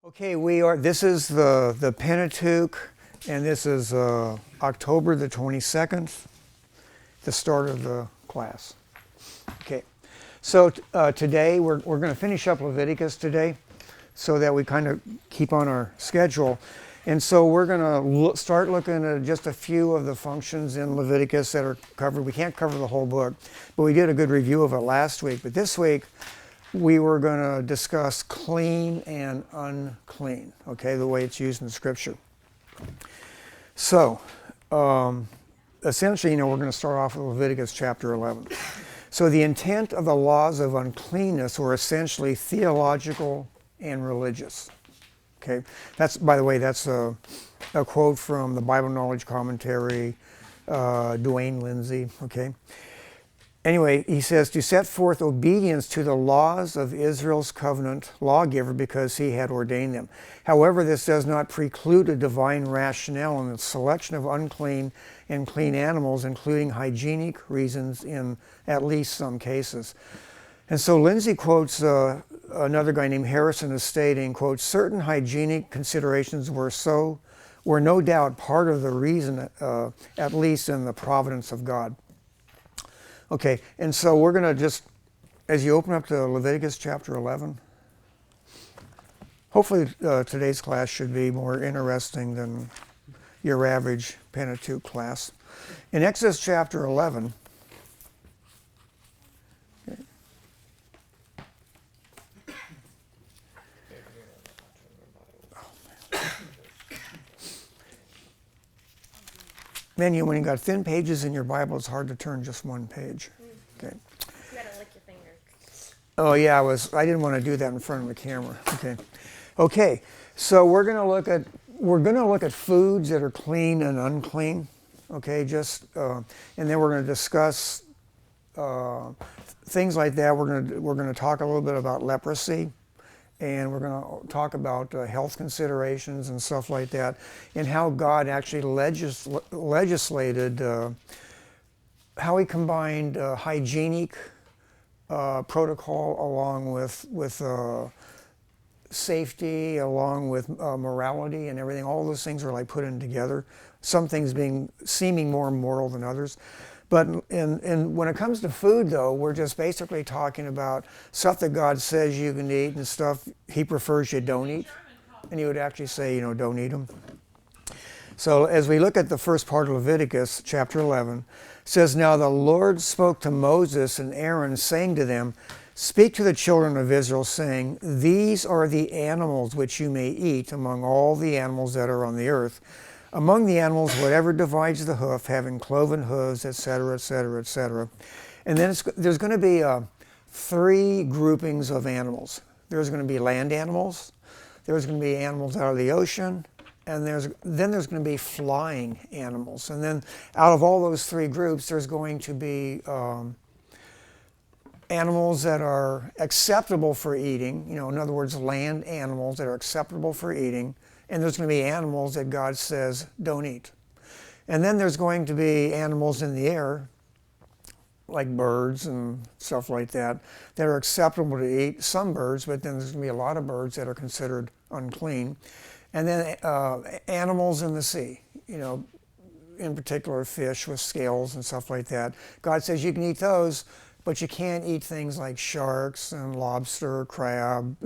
Okay, this is the Pentateuch, and this is October the 22nd, the start of the class. Okay, so today we're going to finish up Leviticus today so that we kind of keep on our schedule. And so we're going to start looking at just a few of the functions in Leviticus that are covered. We can't cover the whole book, but we did a good review of it last week. But this week, we were going to discuss clean and unclean, okay, the way it's used in the scripture. So, essentially, we're going to start off with Leviticus chapter 11. So the intent of the laws of uncleanness were essentially theological and religious. Okay, by the way, that's a quote from the Bible Knowledge Commentary, Duane Lindsay, okay. Anyway, he says, to set forth obedience to the laws of Israel's covenant lawgiver because he had ordained them. However, this does not preclude a divine rationale in the selection of unclean and clean animals, including hygienic reasons in at least some cases. And so Lindsay quotes another guy named Harrison as stating, quote, certain hygienic considerations were no doubt part of the reason, at least in the providence of God. Okay, and so we're going to just, as you open up to Leviticus chapter 11, hopefully today's class should be more interesting than your average Pentateuch class. In Exodus chapter 11, okay. Man, when you got thin pages in your Bible, it's hard to turn just one page. Okay. You gotta lick your finger. Oh yeah, I didn't want to do that in front of the camera. Okay. Okay. So we're going to look at foods that are clean and unclean. Okay, and then we're going to discuss things like that. We're going to talk a little bit about leprosy. And we're going to talk about health considerations and stuff like that, and how God actually legislated, how he combined hygienic protocol along with safety, along with morality and everything. All those things are like put in together. Some things seeming more moral than others. But when it comes to food, though, we're just basically talking about stuff that God says you can eat and stuff he prefers you don't eat. And he would actually say, don't eat them. So as we look at the first part of Leviticus, chapter 11, it says, now the Lord spoke to Moses and Aaron, saying to them, speak to the children of Israel, saying, these are the animals which you may eat among all the animals that are on the earth. Among the animals, whatever divides the hoof, having cloven hooves, etc., etc., etc. And then there's going to be three groupings of animals. There's going to be land animals, there's going to be animals out of the ocean, and then there's going to be flying animals. And then out of all those three groups, there's going to be animals that are acceptable for eating, in other words, land animals that are acceptable for eating. And there's going to be animals that God says don't eat. And then there's going to be animals in the air, like birds and stuff like that are acceptable to eat. Some birds, but then there's going to be a lot of birds that are considered unclean. And then animals in the sea, in particular fish with scales and stuff like that. God says you can eat those, but you can't eat things like sharks and lobster, crab,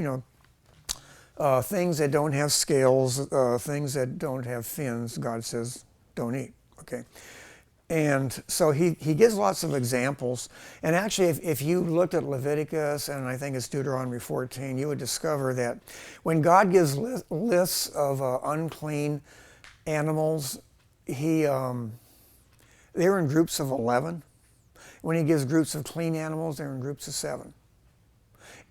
things that don't have scales, things that don't have fins, God says don't eat, okay? And so he gives lots of examples. And actually, if you looked at Leviticus, and I think it's Deuteronomy 14, you would discover that when God gives lists of unclean animals, they're in groups of 11. When he gives groups of clean animals, they're in groups of 7.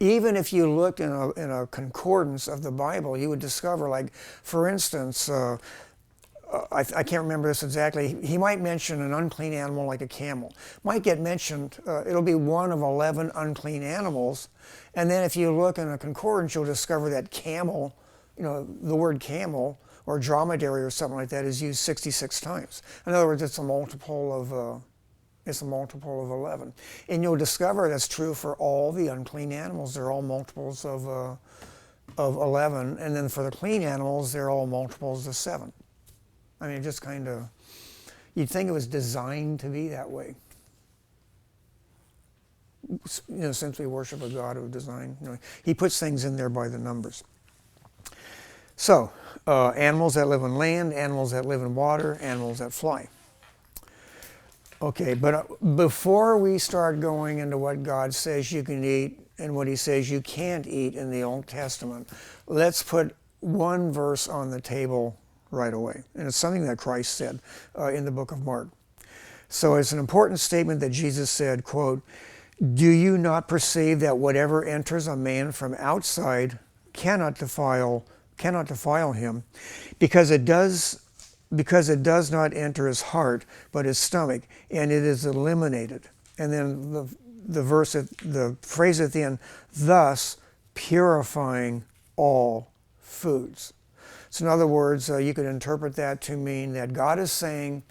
Even if you looked in a concordance of the Bible, you would discover, like, for instance, I can't remember this exactly, he might mention an unclean animal like a camel. Might get mentioned, it'll be one of 11 unclean animals. And then if you look in a concordance, you'll discover that camel, the word camel or dromedary or something like that is used 66 times. In other words, it's a multiple of 11. And you'll discover that's true for all the unclean animals. They're all multiples of of 11, and then for the clean animals, they're all multiples of 7. I mean, just kind of, you'd think it was designed to be that way. Since we worship a God who designed, he puts things in there by the numbers. So, animals that live on land, animals that live in water, animals that fly. Okay, but before we start going into what God says you can eat and what he says you can't eat in the Old Testament, let's put one verse on the table right away. And it's something that Christ said in the book of Mark. So it's an important statement that Jesus said, quote, "Do you not perceive that whatever enters a man from outside cannot defile him, because it does not enter his heart, but his stomach, and it is eliminated." And then the phrase at the end, "thus purifying all foods." So in other words, you could interpret that to mean that God is saying,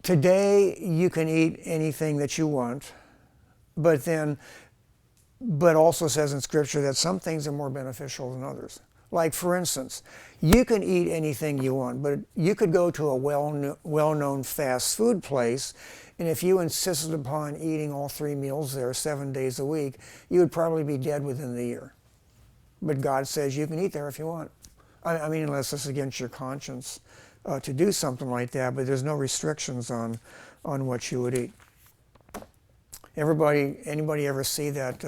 today you can eat anything that you want, but also says in Scripture that some things are more beneficial than others. Like, for instance, you can eat anything you want, but you could go to a well-known fast food place, and if you insisted upon eating all 3 meals there 7 days a week, you would probably be dead within the year. But God says you can eat there if you want. I mean, unless it's against your conscience to do something like that, but there's no restrictions on what you would eat. Anybody ever see that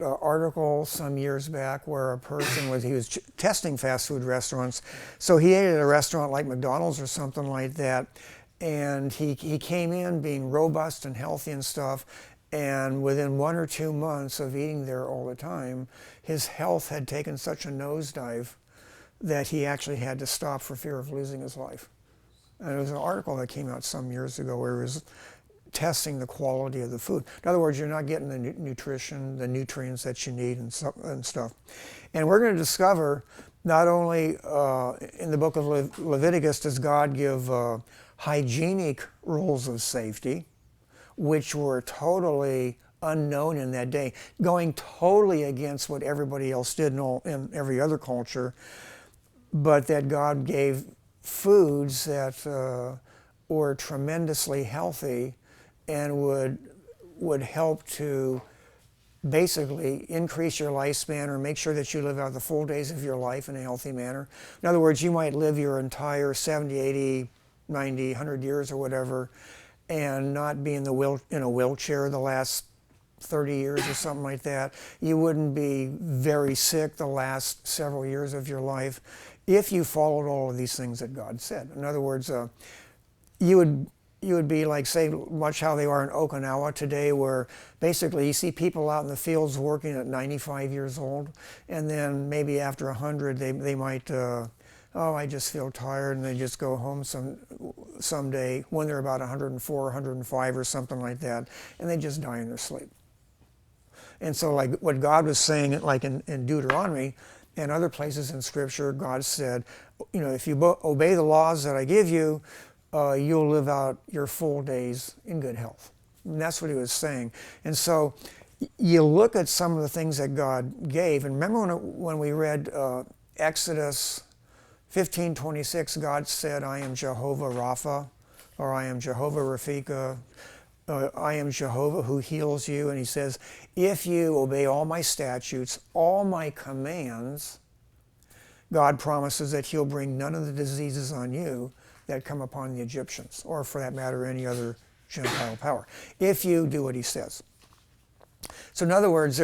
article some years back where a person was testing fast food restaurants? So he ate at a restaurant like McDonald's or something like that, and he came in being robust and healthy and stuff, and within 1 or 2 months of eating there all the time, his health had taken such a nosedive that he actually had to stop for fear of losing his life. And it was an article that came out some years ago where he was testing the quality of the food. In other words, you're not getting the nutrition, the nutrients that you need and stuff. And we're going to discover not only in the book of Leviticus does God give hygienic rules of safety, which were totally unknown in that day, going totally against what everybody else did in every other culture, but that God gave foods that were tremendously healthy and would help to basically increase your lifespan or make sure that you live out the full days of your life in a healthy manner. In other words, you might live your entire 70, 80, 90, 100 years or whatever and not be in a wheelchair the last 30 years or something like that. You wouldn't be very sick the last several years of your life if you followed all of these things that God said. In other words, you would be like, say, much how they are in Okinawa today, where basically you see people out in the fields working at 95 years old, and then maybe after 100 they might, I just feel tired, and they just go home someday when they're about 104, 105 or something like that, and they just die in their sleep. And so like what God was saying, like in Deuteronomy and other places in Scripture, God said, if you obey the laws that I give you, you'll live out your full days in good health. And that's what he was saying. And so you look at some of the things that God gave, and remember when we read Exodus 15:26, God said, "I am Jehovah Rapha," or "I am Jehovah Rafika," "I am Jehovah who heals you." And he says, if you obey all my statutes, all my commands, God promises that he'll bring none of the diseases on you that come upon the Egyptians, or for that matter, any other Gentile power, if you do what he says. So in other words,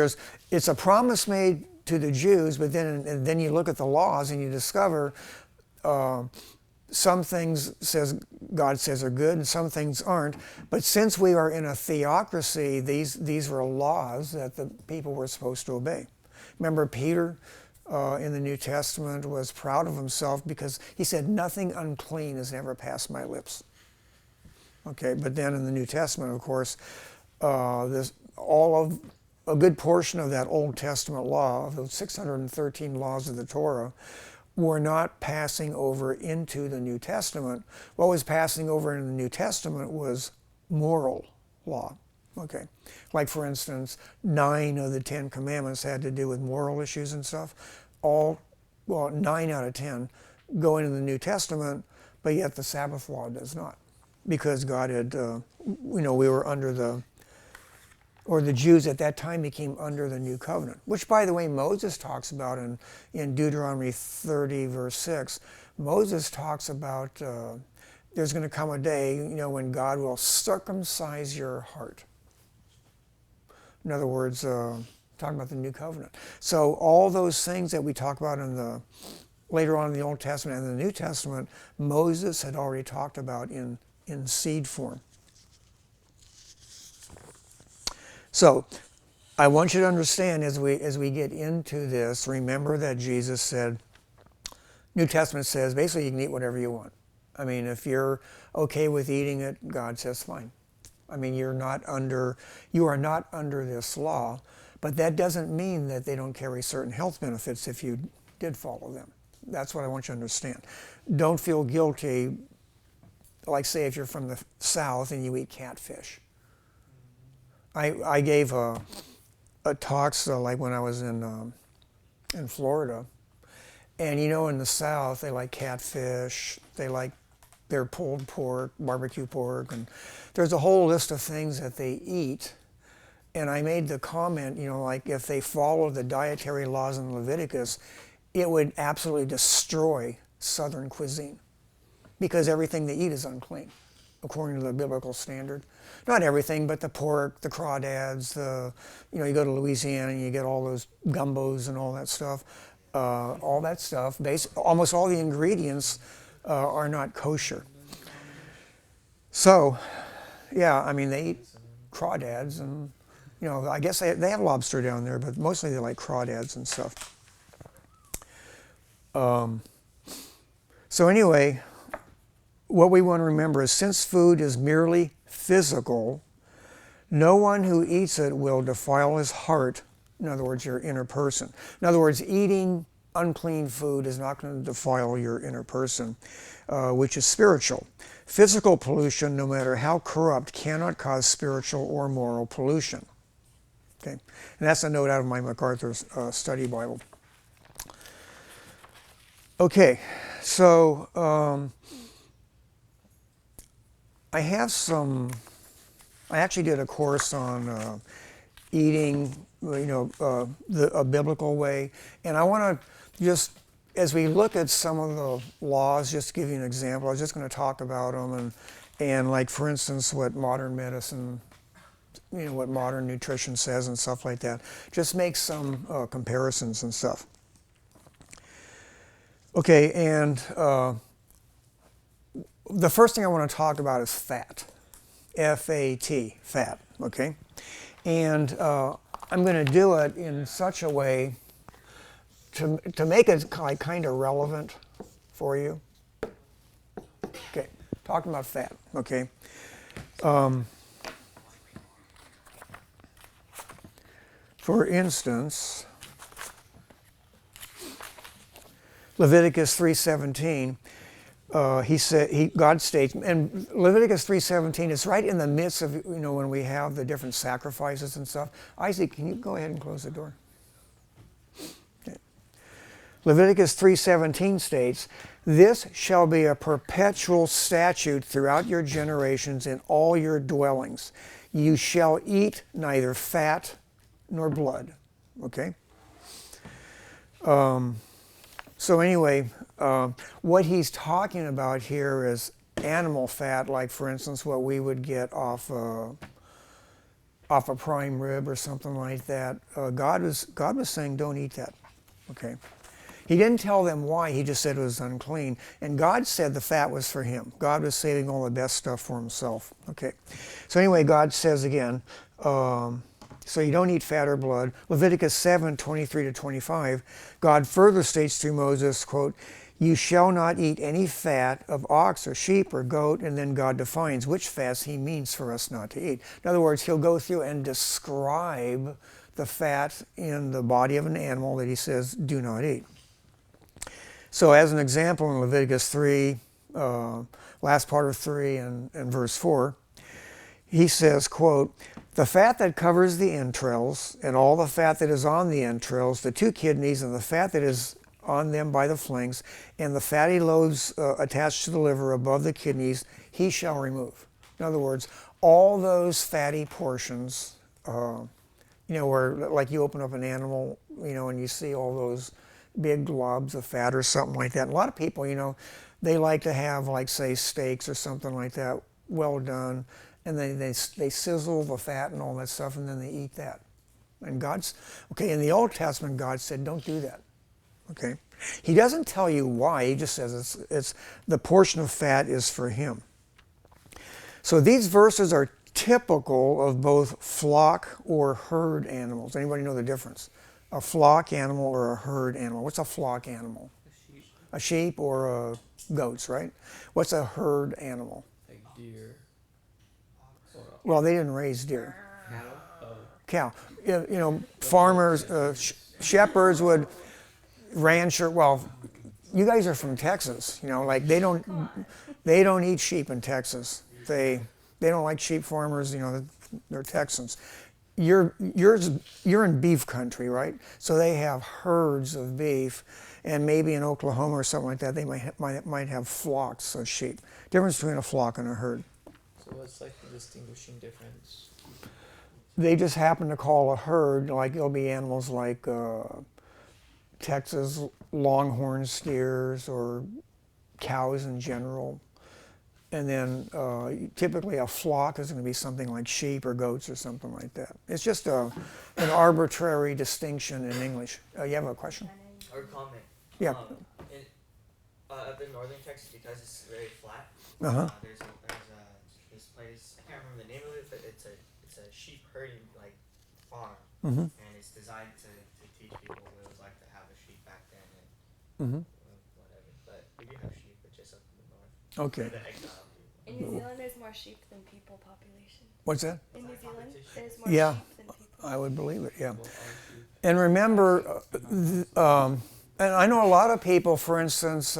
it's a promise made to the Jews, but then you look at the laws and you discover some things God says are good and some things aren't. But since we are in a theocracy, these were laws that the people were supposed to obey. Remember Peter in the New Testament was proud of himself because he said, "Nothing unclean has ever passed my lips." Okay, but then in the New Testament, of course, a good portion of that Old Testament law, of those 613 laws of the Torah, were not passing over into the New Testament. What was passing over into the New Testament was moral law. Okay. Like, for instance, 9 of the 10 commandments had to do with moral issues and stuff. All, well, 9 out of 10 go into the New Testament, but yet the Sabbath law does not. Because God had, we were under the Jews at that time became under the new covenant, which, by the way, Moses talks about in Deuteronomy 30, verse 6. Moses talks about there's going to come a day, when God will circumcise your heart. In other words, talking about the new covenant. So all those things that we talk about later on in the Old Testament and the New Testament, Moses had already talked about in seed form. So I want you to understand as we get into this, remember that Jesus said, New Testament says basically you can eat whatever you want. I mean, if you're okay with eating it, God says fine. I mean, you are not under this law, but that doesn't mean that they don't carry certain health benefits if you did follow them. That's what I want you to understand. Don't feel guilty, like say if you're from the South and you eat catfish. I gave a talks like when I was in Florida, and in the South they like catfish, they like their pulled pork, barbecue pork, and there's a whole list of things that they eat. And I made the comment, like if they follow the dietary laws in Leviticus, it would absolutely destroy Southern cuisine because everything they eat is unclean, according to the biblical standard. Not everything, but the pork, the crawdads, you go to Louisiana and you get all those gumbos and all that stuff. Almost all the ingredients are not kosher. So, yeah, I mean, they eat crawdads and, I guess they have lobster down there, but mostly they like crawdads and stuff. So anyway, what we want to remember is since food is merely physical, no one who eats it will defile his heart. In other words, your inner person. In other words, eating unclean food is not going to defile your inner person, which is spiritual. Physical pollution, no matter how corrupt, cannot cause spiritual or moral pollution. Okay, and that's a note out of my MacArthur's study Bible. Okay, so I actually did a course on eating, a biblical way, and I want to just, as we look at some of the laws, just to give you an example, I was just going to talk about them and like, for instance, what modern medicine, what modern nutrition says and stuff like that. Just make some comparisons and stuff. Okay, and the first thing I want to talk about is fat. F-A-T, fat, okay? And I'm going to do it in such a way to make it kind of relevant for you. Okay, talking about fat, okay? For instance, Leviticus 3:17, God states, and Leviticus 3:17 is right in the midst of, when we have the different sacrifices and stuff. Isaac, can you go ahead and close the door? Okay. Leviticus 3:17 states, "This shall be a perpetual statute throughout your generations in all your dwellings. You shall eat neither fat nor blood." Okay? So anyway, what he's talking about here is animal fat, like for instance what we would get off a prime rib or something like that. God was saying don't eat that. Okay, he didn't tell them why. He just said it was unclean, and God said the fat was for him. God was saving all the best stuff for himself. Okay, so anyway, God says again. So you don't eat fat or blood. Leviticus 7:23-25, God further states through Moses, quote, "You shall not eat any fat of ox or sheep or goat," and then God defines which fats he means for us not to eat. In other words, he'll go through and describe the fat in the body of an animal that he says do not eat. So as an example, in Leviticus 3, last part of 3 and verse 4, he says, quote, The fat that covers the entrails, and all the fat that is on the entrails, the 2 kidneys, and the fat that is on them by the flings, and the fatty lobes attached to the liver above the kidneys, he shall remove. In other words, all those fatty portions, where like you open up an animal, and you see all those big globs of fat or something like that. And a lot of people, they like to have, like, say, steaks or something like that, well done, and they sizzle the fat and all that stuff, and then they eat that. And in the Old Testament, God said, don't do that. Okay, he doesn't tell you why. He just says it's the portion of fat is for him. So these verses are typical of both flock or herd animals. Anybody know the difference? A flock animal or a herd animal? What's a flock animal? A sheep or goats, right? What's a herd animal? Like deer. Well, they didn't raise deer. Cow. Cow. Farmers, shepherds would rancher. Well, you guys are from Texas. Like they don't eat sheep in Texas. They don't like sheep farmers. They're Texans. You're in beef country, right? So they have herds of beef, and maybe in Oklahoma or something like that, they might have flocks of sheep. Difference between a flock and a herd. So what's like the distinguishing difference? They just happen to call a herd, like it'll be animals like Texas longhorn steers or cows in general. And then typically a flock is going to be something like sheep or goats or something like that. It's just an arbitrary distinction in English. You have a question? Or comment. Yeah. Up in northern Texas, because it's very flat, Uh-huh. there's this place, I can't remember the name of it, but it's a sheep herding farm, Mm-hmm. and it's designed to teach people what it was like to have a sheep back then, and Mm-hmm. whatever. But we do have sheep, but just up in the north. Okay. They're the exile people. In New Zealand, there's more sheep than people population. What's that? In New Zealand, there's more Yeah. sheep than people. I would believe it, yeah. Well, our sheep. And remember, and I know a lot of people, for instance,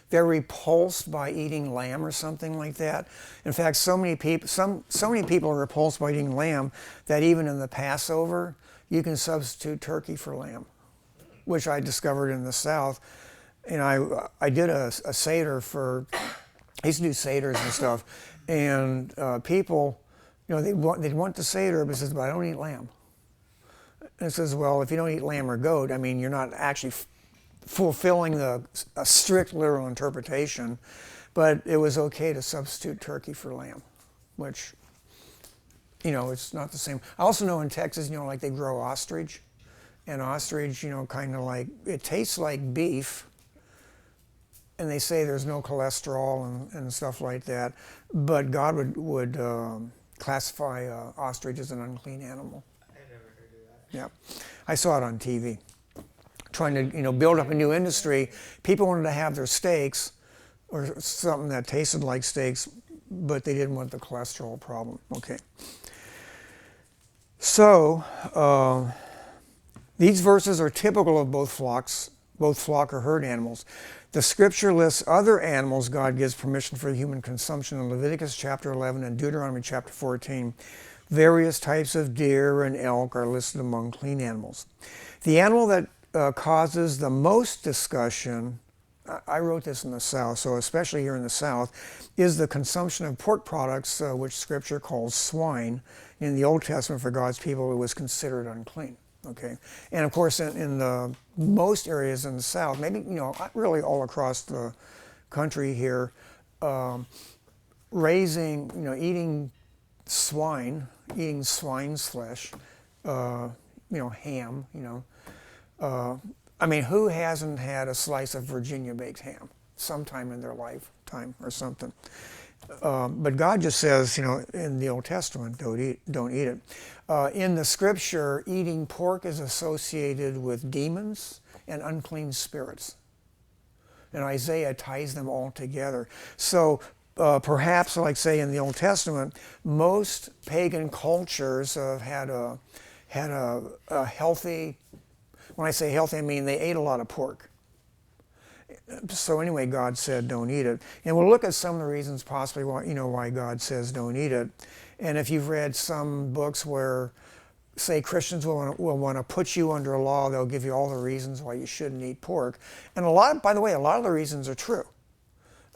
they're repulsed by eating lamb or something like that. In fact, so many people are repulsed by eating lamb that even in the Passover, you can substitute turkey for lamb, which I discovered in the South. And I did a Seder I used to do Seders and stuff, and people, they'd want the Seder, but says, but I don't eat lamb. And it says, well, if you don't eat lamb or goat, you're not actually fulfilling a strict literal interpretation, but it was okay to substitute turkey for lamb, which, it's not the same. I also know in Texas, like they grow ostrich, and ostrich, kind of like, it tastes like beef, and they say there's no cholesterol and stuff like that, but God would classify ostrich as an unclean animal. I never heard of that. Yeah, I saw it on TV. Trying to build up a new industry. People wanted to have their steaks or something that tasted like steaks, but they didn't want the cholesterol problem. Okay. So these verses are typical of both flock or herd animals. The scripture lists other animals God gives permission for human consumption in Leviticus chapter 11 and Deuteronomy chapter 14. Various types of deer and elk are listed among clean animals. The animal that causes the most discussion, I wrote this in the South, so especially here in the South, is the consumption of pork products, which Scripture calls swine. In the Old Testament, for God's people, it was considered unclean. Okay, and of course, in the most areas in the South, maybe really all across the country here, eating swine's flesh, ham, who hasn't had a slice of Virginia baked ham sometime in their lifetime or something? But God just says, in the Old Testament, don't eat it. In the Scripture, eating pork is associated with demons and unclean spirits. And Isaiah ties them all together. So perhaps, like say in the Old Testament, most pagan cultures have had a healthy. When I say healthy, I mean they ate a lot of pork. So anyway, God said don't eat it. And we'll look at some of the reasons possibly why God says don't eat it. And if you've read some books where, say, Christians will want to put you under a law, they'll give you all the reasons why you shouldn't eat pork. And by the way, a lot of the reasons are true.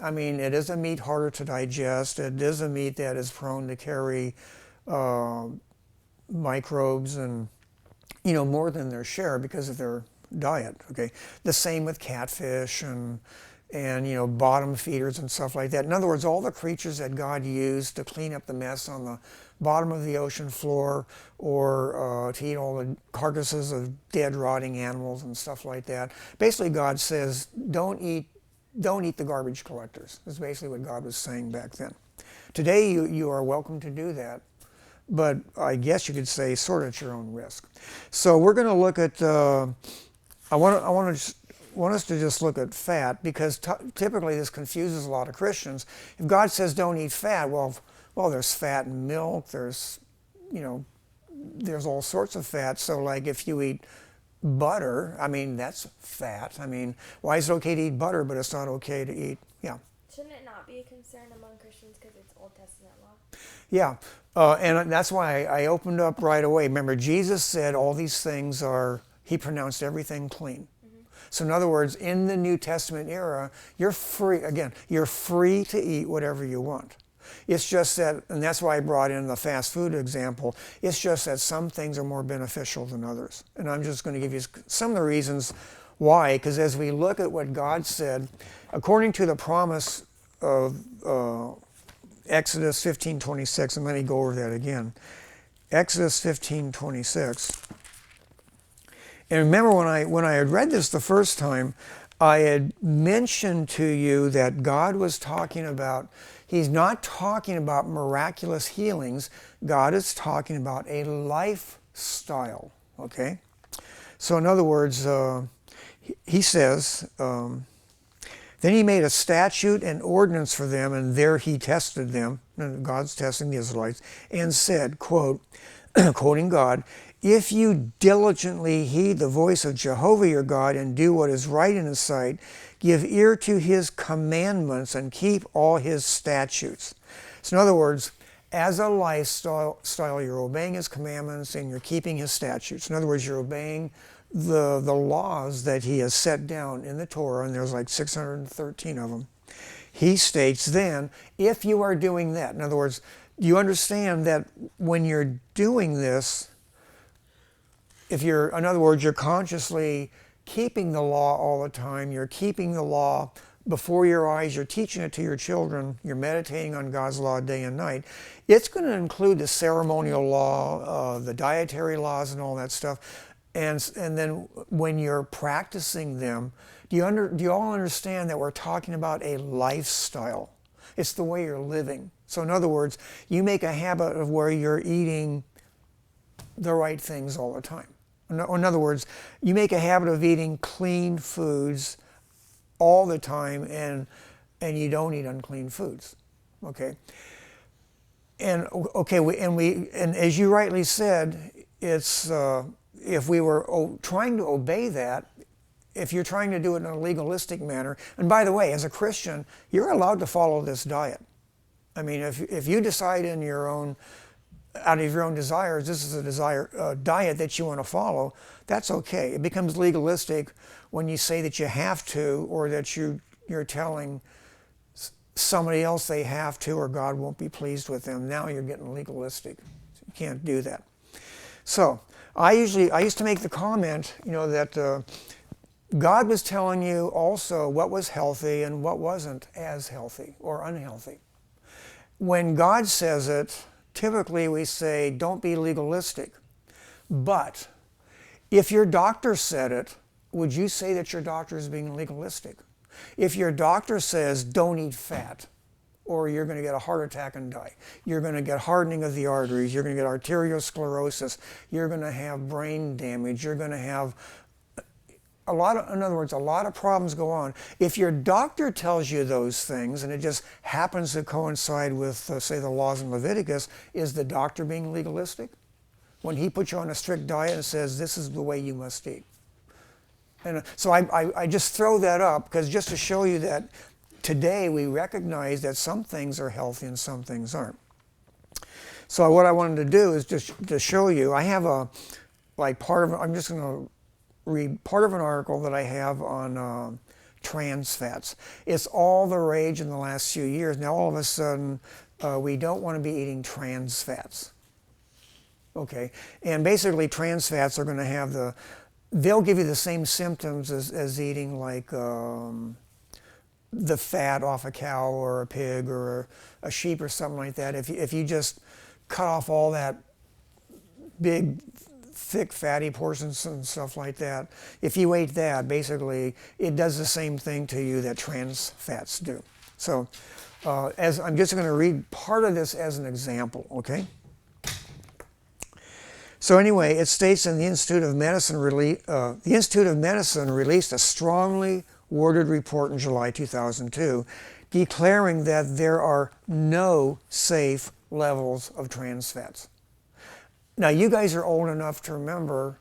I mean, it is a meat harder to digest. It is a meat that is prone to carry microbes and, more than their share because of their diet, okay? The same with catfish and bottom feeders and stuff like that. In other words, all the creatures that God used to clean up the mess on the bottom of the ocean floor, or to eat all the carcasses of dead, rotting animals and stuff like that. Basically, God says, don't eat the garbage collectors. That's basically what God was saying back then. Today, you are welcome to do that, but I guess you could say sort of at your own risk. So we're going to look at, I want us to just look at fat, because typically this confuses a lot of Christians. If God says don't eat fat, well, there's fat in milk, there's all sorts of fat. So like if you eat butter, I mean, that's fat. I mean, why is it okay to eat butter, but it's not okay to eat, Shouldn't it not be a concern among Christians because it's Old Testament law? Yeah, and that's why I opened up right away. Remember, Jesus said all these things he pronounced everything clean. So in other words, in the New Testament era, you're free to eat whatever you want. It's just that, and that's why I brought in the fast food example, it's just that some things are more beneficial than others. And I'm just going to give you some of the reasons why, because as we look at what God said, according to the promise of Exodus 15:26, and let me go over that again. Exodus 15:26. And remember when I had read this the first time, I had mentioned to you that God was talking about, he's not talking about miraculous healings. God is talking about a lifestyle, okay? So in other words, he says, then he made a statute and ordinance for them, and there he tested them, and God's testing the Israelites, and said, quote, quoting God, if you diligently heed the voice of Jehovah your God and do what is right in his sight, give ear to his commandments and keep all his statutes. So in other words, as a lifestyle, you're obeying his commandments and you're keeping his statutes. In other words, you're obeying the laws that he has set down in the Torah, and there's like 613 of them. He states then, if you are doing that, in other words, you understand that when you're doing this, in other words, you're consciously keeping the law all the time, you're keeping the law before your eyes, you're teaching it to your children, you're meditating on God's law day and night, it's going to include the ceremonial law, the dietary laws and all that stuff. And then when you're practicing them, do you all understand that we're talking about a lifestyle? It's the way you're living. So in other words, you make a habit of where you're eating the right things all the time. In other words, you make a habit of eating clean foods all the time, and you don't eat unclean foods. Okay. And as you rightly said, it's if we were trying to obey that, if you're trying to do it in a legalistic manner, and by the way, as a Christian, you're allowed to follow this diet. I mean, if you decide out of your own desires, this is a diet that you want to follow, that's okay. It becomes legalistic when you say that you have to, or that you're telling somebody else they have to, or God won't be pleased with them. Now you're getting legalistic. You can't do that. So I used to make the comment, that God was telling you also what was healthy and what wasn't as healthy or unhealthy. When God says it, typically we say, don't be legalistic. But if your doctor said it, would you say that your doctor is being legalistic? If your doctor says, don't eat fat, or you're going to get a heart attack and die, you're going to get hardening of the arteries, you're going to get arteriosclerosis, you're going to have brain damage, you're going to have in other words, a lot of problems go on. If your doctor tells you those things, and it just happens to coincide with, say, the laws in Leviticus, is the doctor being legalistic? When he puts you on a strict diet and says, this is the way you must eat. And so I just throw that up, because just to show you that today we recognize that some things are healthy and some things aren't. So what I wanted to do is just to show you, I have a, like part of, I'm just going to read part of an article that I have on trans fats. It's all the rage in the last few years. Now all of a sudden, we don't want to be eating trans fats. Okay, and basically trans fats are going to have they'll give you the same symptoms as eating like the fat off a cow or a pig or a sheep or something like that. If you just cut off all that big, thick, fatty portions and stuff like that, if you ate that, basically it does the same thing to you that trans fats do. So as I'm just going to read part of this as an example, okay? So anyway, it states in the Institute of Medicine released a strongly worded report in July 2002 declaring that there are no safe levels of trans fats. Now you guys are old enough to remember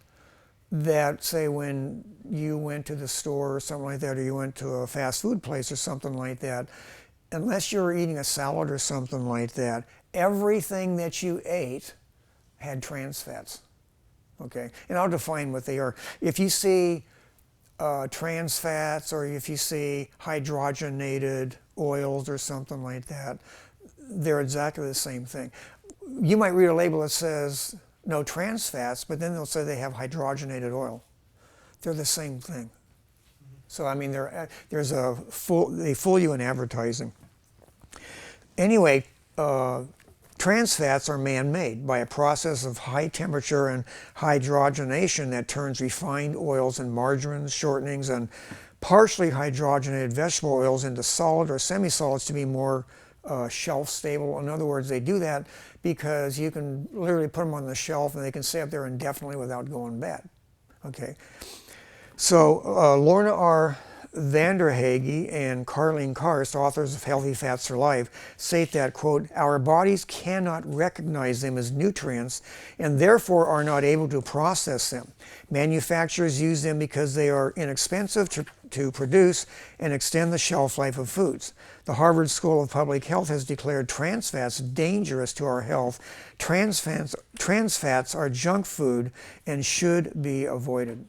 that, say, when you went to the store or something like that, or you went to a fast food place or something like that, unless you were eating a salad or something like that, everything that you ate had trans fats, okay? And I'll define what they are. If you see trans fats, or if you see hydrogenated oils or something like that, they're exactly the same thing. You might read a label that says no trans fats, but then they'll say they have hydrogenated oil. They're the same thing. So I mean, they fool you in advertising. Anyway, trans fats are man-made by a process of high temperature and hydrogenation that turns refined oils and margarines, shortenings, and partially hydrogenated vegetable oils into solid or semi-solids to be more shelf stable. In other words, they do that because you can literally put them on the shelf and they can stay up there indefinitely without going bad. Okay. So Lorna R. Vanderhage and Carlene Karst, authors of Healthy Fats for Life, state that, quote, our bodies cannot recognize them as nutrients and therefore are not able to process them. Manufacturers use them because they are inexpensive to produce and extend the shelf life of foods. The Harvard School of Public Health has declared trans fats dangerous to our health. Trans fats are junk food and should be avoided.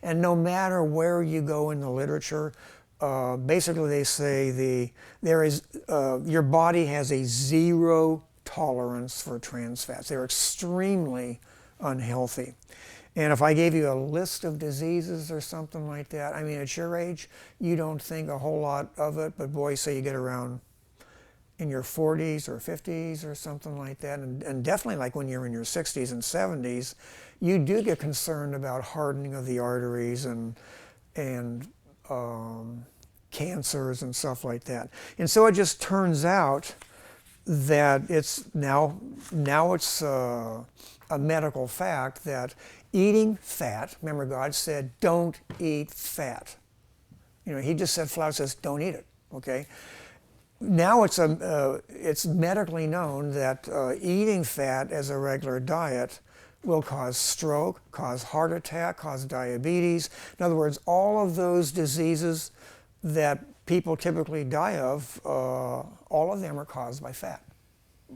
And no matter where you go in the literature, basically they say your body has a zero tolerance for trans fats. They're extremely unhealthy. And if I gave you a list of diseases or something like that, I mean, at your age, you don't think a whole lot of it, but boy, say you get around in your 40s or 50s or something like that, and definitely like when you're in your 60s and 70s, you do get concerned about hardening of the arteries and cancers and stuff like that. And so it just turns out that it's now it's a medical fact that eating fat, remember God said, don't eat fat. You know, he just said flat, says don't eat it, okay? Now it's medically known that eating fat as a regular diet will cause stroke, cause heart attack, cause diabetes. In other words, all of those diseases that people typically die of, all of them are caused by fat,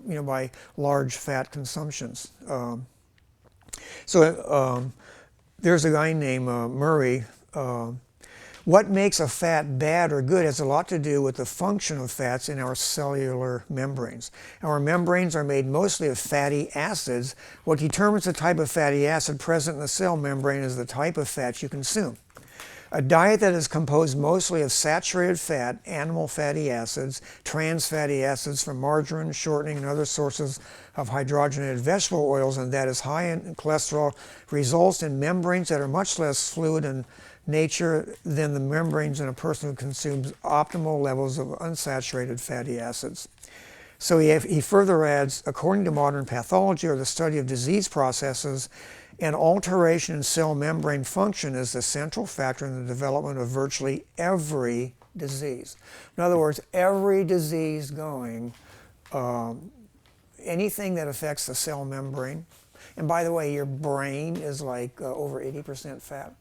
you know, by large fat consumptions. So there's a guy named Murray. What makes a fat bad or good has a lot to do with the function of fats in our cellular membranes. Our membranes are made mostly of fatty acids. What determines the type of fatty acid present in the cell membrane is the type of fat you consume. A diet that is composed mostly of saturated fat, animal fatty acids, trans fatty acids from margarine, shortening, and other sources of hydrogenated vegetable oils, and that is high in cholesterol, results in membranes that are much less fluid in nature than the membranes in a person who consumes optimal levels of unsaturated fatty acids. So he further adds, according to modern pathology or the study of disease processes, an alteration in cell membrane function is the central factor in the development of virtually every disease. In other words, every disease going, anything that affects the cell membrane, and by the way, your brain is like over 80% fat.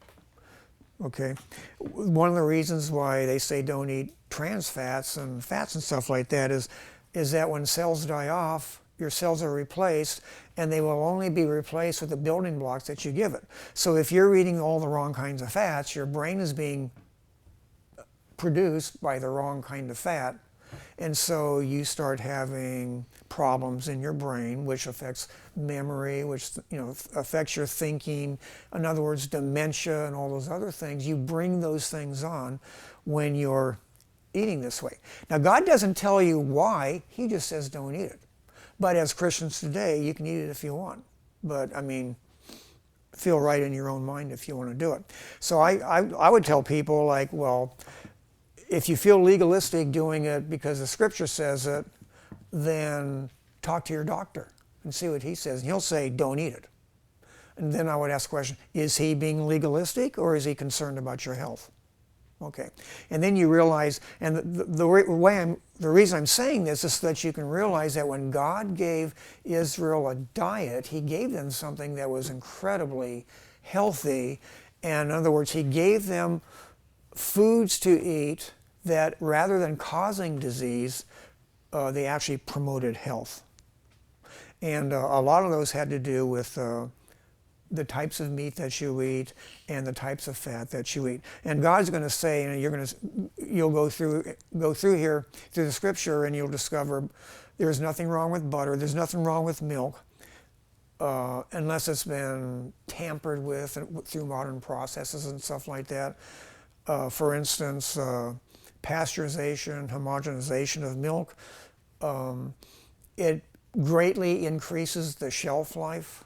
Okay, one of the reasons why they say don't eat trans fats and stuff like that is that when cells die off, your cells are replaced, and they will only be replaced with the building blocks that you give it. So if you're eating all the wrong kinds of fats, your brain is being produced by the wrong kind of fat, and so you start having problems in your brain, which affects memory, which affects your thinking. In other words, dementia and all those other things. You bring those things on when you're eating this way. Now, God doesn't tell you why. He just says don't eat it. But as Christians today, you can eat it if you want. But I mean, feel right in your own mind if you want to do it. So I would tell people, like, well, if you feel legalistic doing it because the scripture says it, then talk to your doctor and see what he says. And he'll say, don't eat it. And then I would ask the question, is he being legalistic or is he concerned about your health? Okay. And then you realize, and the reason I'm saying this is so that you can realize that when God gave Israel a diet, he gave them something that was incredibly healthy. And in other words, he gave them foods to eat that rather than causing disease, they actually promoted health. And a lot of those had to do with the types of meat that you eat and the types of fat that you eat. And God's going to say, and you'll go through here through the scripture, and you'll discover there's nothing wrong with butter, there's nothing wrong with milk, unless it's been tampered with through modern processes and stuff like that. For instance, pasteurization, homogenization of milk, it greatly increases the shelf life,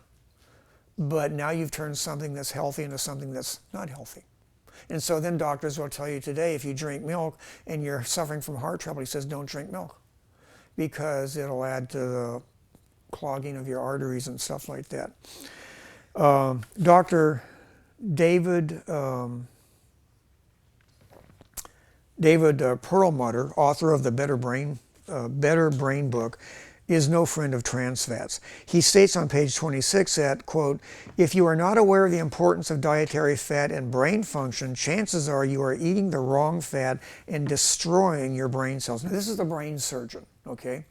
but now you've turned something that's healthy into something that's not healthy. And so then doctors will tell you today, if you drink milk and you're suffering from heart trouble, he says don't drink milk because it'll add to the clogging of your arteries and stuff like that. Dr. David Perlmutter, author of the Better Brain book, is no friend of trans fats. He states on page 26 that, quote, if you are not aware of the importance of dietary fat and brain function, chances are you are eating the wrong fat and destroying your brain cells. Now, this is the brain surgeon, okay?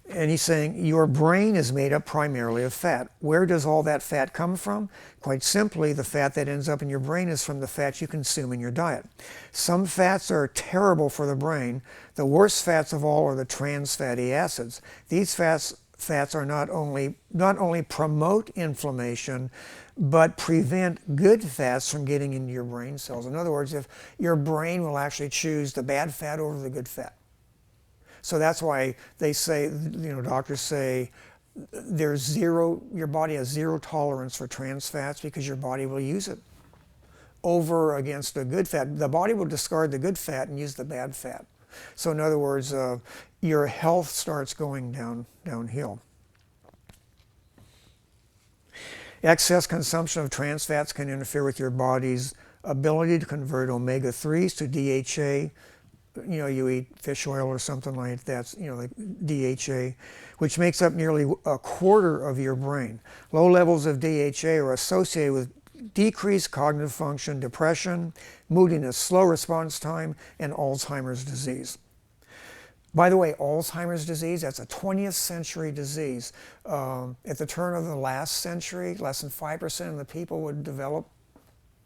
And he's saying your brain is made up primarily of fat. Where does all that fat come from? Quite simply, the fat that ends up in your brain is from the fat you consume in your diet. Some fats are terrible for the brain. The worst fats of all are the trans fatty acids. These fats are not only promote inflammation, but prevent good fats from getting into your brain cells. In other words, if your brain will actually choose the bad fat over the good fat. So that's why they say, doctors say your body has zero tolerance for trans fats because your body will use it over against the good fat. The body will discard the good fat and use the bad fat. So in other words, your health starts going downhill. Excess consumption of trans fats can interfere with your body's ability to convert omega-3s to DHA. You eat fish oil or something like that, like DHA, which makes up nearly a quarter of your brain. Low levels of DHA are associated with decreased cognitive function, depression, moodiness, slow response time, and Alzheimer's disease. By the way, Alzheimer's disease, that's a 20th century disease. At the turn of the last century, less than 5% of the people would develop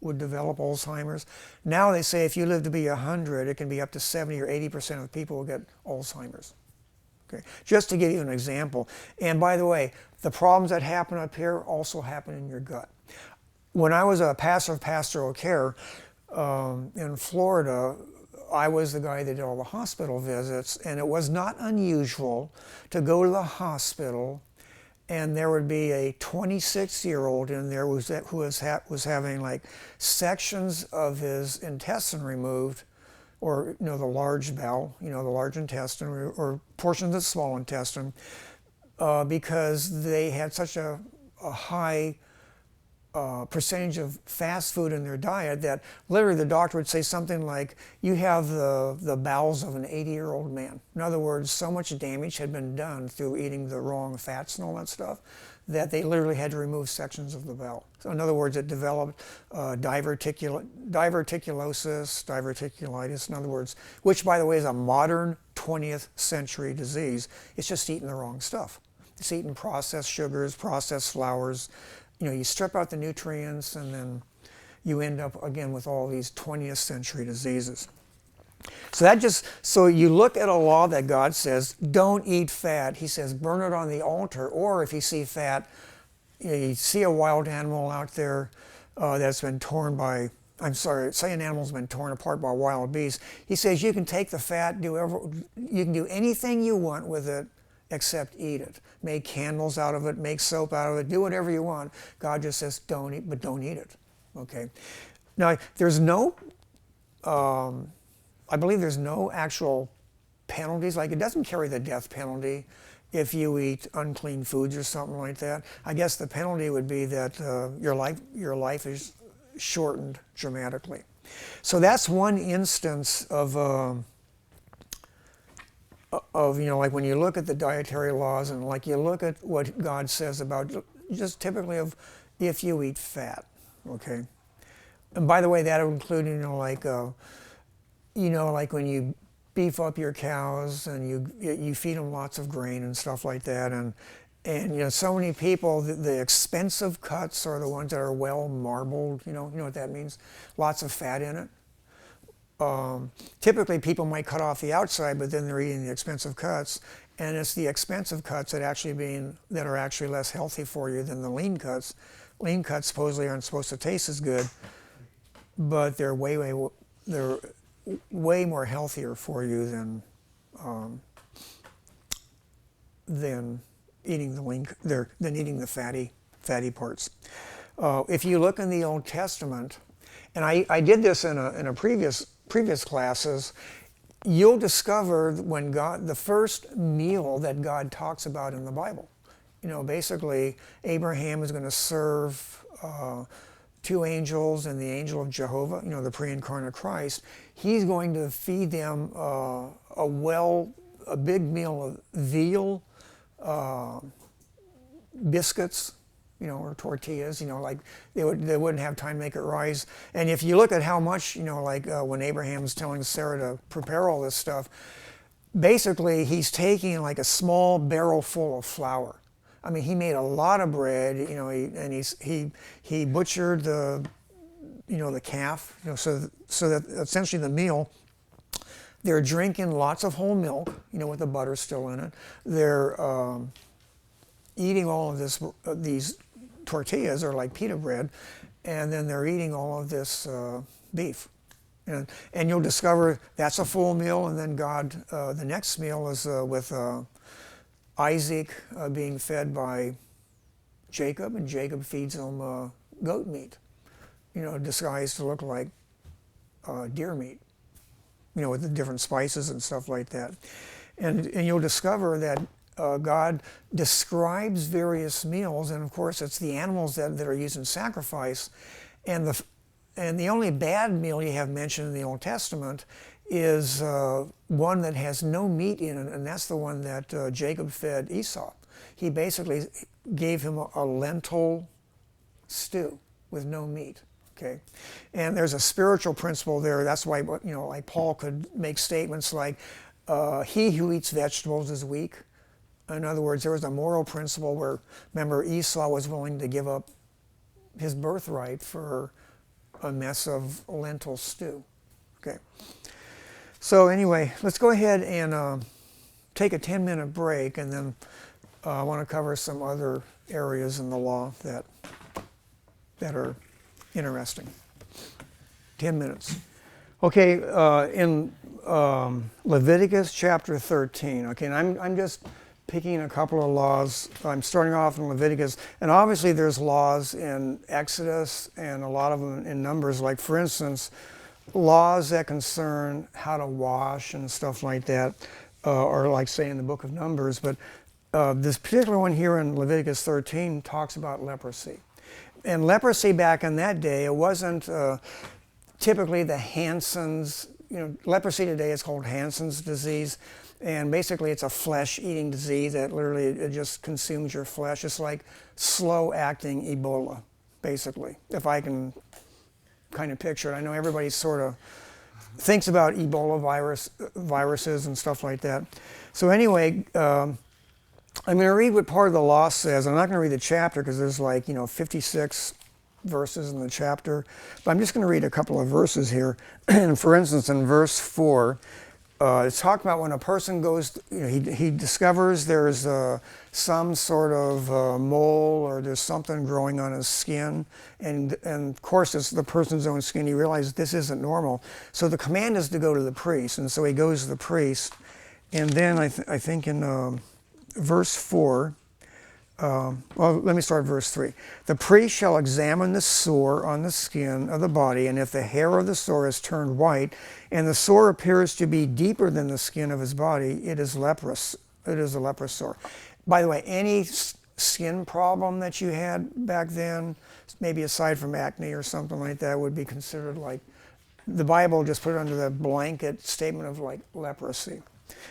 Alzheimer's. Now they say if you live to be 100, it can be up to 70 or 80% of people will get Alzheimer's. Okay, just to give you an example. And by the way, the problems that happen up here also happen in your gut. When I was a pastor of pastoral care in Florida, I was the guy that did all the hospital visits, and it was not unusual to go to the hospital and there would be a 26-year-old in there who was having like sections of his intestine removed, or the large bowel, the large intestine, or portions of the small intestine, because they had such a high percentage of fast food in their diet that literally the doctor would say something like, you have the bowels of an 80-year-old man. In other words, so much damage had been done through eating the wrong fats and all that stuff that they literally had to remove sections of the bowel. So in other words, it developed diverticulosis, diverticulitis, in other words, which by the way is a modern 20th century disease. It's just eating the wrong stuff. It's eating processed sugars, processed flours. You strip out the nutrients, and then you end up again with all these 20th century diseases. So you look at a law that God says, don't eat fat. He says, burn it on the altar. Or if you see fat, you see a wild animal out there that's been say an animal's been torn apart by wild beasts. He says you can take the fat, you can do anything you want with it except eat it. Make candles out of it, make soap out of it, do whatever you want. God just says don't eat, but don't eat it. Okay. Now there's no, I believe there's no actual penalties. Like it doesn't carry the death penalty if you eat unclean foods or something like that. I guess the penalty would be that your life is shortened dramatically. So that's one instance of like when you look at the dietary laws and like you look at what God says about just typically of if you eat fat, okay. And by the way, that would include like when you beef up your cows and you feed them lots of grain and stuff like that, and so many people, the expensive cuts are the ones that are well marbled. You know what that means? Lots of fat in it. Typically, people might cut off the outside, but then they're eating the expensive cuts, and it's the expensive cuts that are actually less healthy for you than the lean cuts. Lean cuts supposedly aren't supposed to taste as good, but they're way more healthier for you than eating the fatty parts. If you look in the Old Testament, and I did this in a previous classes, you'll discover when the first meal that God talks about in the Bible. Basically Abraham is going to serve two angels and the angel of Jehovah, the pre-incarnate Christ. He's going to feed them a big meal of veal, biscuits, or tortillas, like they wouldn't have time to make it rise. And if you look at how much, when Abraham's telling Sarah to prepare all this stuff, basically he's taking like a small barrel full of flour. I mean, he made a lot of bread, he butchered the calf, so that essentially the meal, they're drinking lots of whole milk, with the butter still in it. They're eating all of these tortillas are like pita bread, and then they're eating all of this beef. And you'll discover that's a full meal, and then God, the next meal is with Isaac being fed by Jacob, and Jacob feeds him goat meat, disguised to look like deer meat, with the different spices and stuff like that. And you'll discover that God describes various meals, and of course it's the animals that are used in sacrifice. And the only bad meal you have mentioned in the Old Testament is one that has no meat in it, and that's the one that Jacob fed Esau. He basically gave him a lentil stew with no meat. Okay, and there's a spiritual principle there. That's why like Paul could make statements like, "He who eats vegetables is weak." In other words, there was a moral principle where, remember, Esau was willing to give up his birthright for a mess of lentil stew. Okay. So anyway, let's go ahead and take a 10-minute break, and then I want to cover some other areas in the law that are interesting. 10 minutes. Okay, in Leviticus chapter 13. Okay, and I'm just picking a couple of laws. I'm starting off in Leviticus, and obviously there's laws in Exodus and a lot of them in Numbers. Like for instance, laws that concern how to wash and stuff like that, or like say in the book of Numbers. But this particular one here in Leviticus 13 talks about leprosy. And leprosy back in that day, it wasn't typically the Hansen's. Leprosy today is called Hansen's disease, and basically it's a flesh-eating disease that literally it just consumes your flesh. It's like slow-acting Ebola, basically, if I can kind of picture it. I know everybody sort of thinks about Ebola viruses and stuff like that. So anyway, I'm going to read what part of the law says. I'm not going to read the chapter because there's 56 verses in the chapter. But I'm just going to read a couple of verses here. And for instance, in verse 4, it's talking about when a person goes, he discovers there's some sort of mole or there's something growing on his skin. And of course, it's the person's own skin. He realizes this isn't normal. So the command is to go to the priest. And so he goes to the priest. And then I think in verse 4, let me start verse 3. The priest shall examine the sore on the skin of the body, and if the hair of the sore is turned white, and the sore appears to be deeper than the skin of his body, it is leprous. It is a leprous sore. By the way, any skin problem that you had back then, maybe aside from acne or something like that, would be considered like, the Bible just put it under the blanket statement of like leprosy,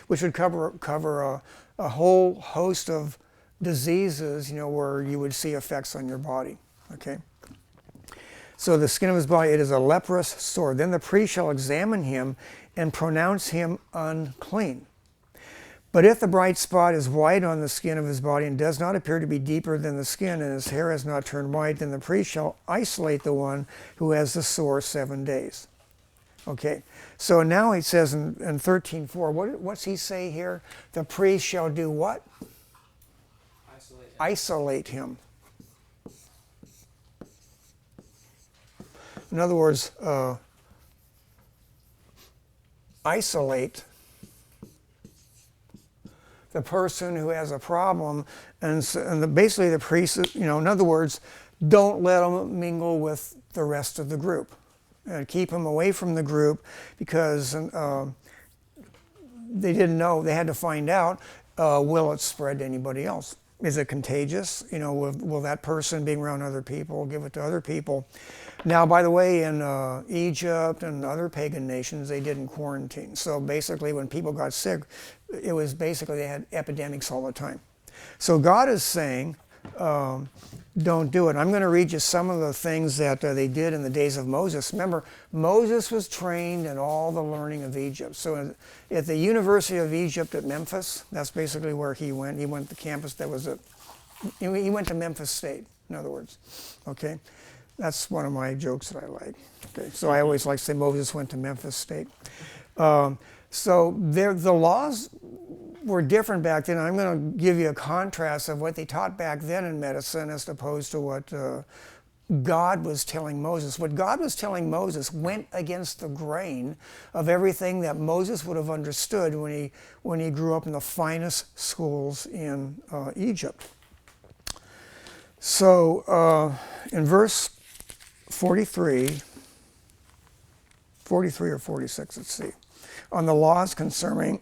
which would cover a whole host of diseases, where you would see effects on your body, okay? So the skin of his body, it is a leprous sore. Then the priest shall examine him and pronounce him unclean. But if the bright spot is white on the skin of his body and does not appear to be deeper than the skin and his hair has not turned white, then the priest shall isolate the one who has the sore 7 days. Okay, so now he says in 13:4, what's he say here? The priest shall do what? Isolate him. In other words, isolate the person who has a problem, and basically the priest, in other words, don't let them mingle with the rest of the group. Keep them away from the group because they didn't know, they had to find out, will it spread to anybody else? Is it contagious? Will that person being around other people give it to other people? Now, by the way, in Egypt and other pagan nations, they didn't quarantine. So basically, when people got sick, it was basically they had epidemics all the time. So God is saying, don't do it. I'm going to read you some of the things that they did in the days of Moses. Remember, Moses was trained in all the learning of Egypt. So at the University of Egypt at Memphis, that's basically where he went. He went to the campus that was he went to Memphis State, in other words. Okay? That's one of my jokes that I like. Okay? So I always like to say Moses went to Memphis State. So the laws were different back then. I'm going to give you a contrast of what they taught back then in medicine as opposed to what God was telling Moses. What God was telling Moses went against the grain of everything that Moses would have understood when he grew up in the finest schools in Egypt. So in verse 43 or 46, let's see. On the laws concerning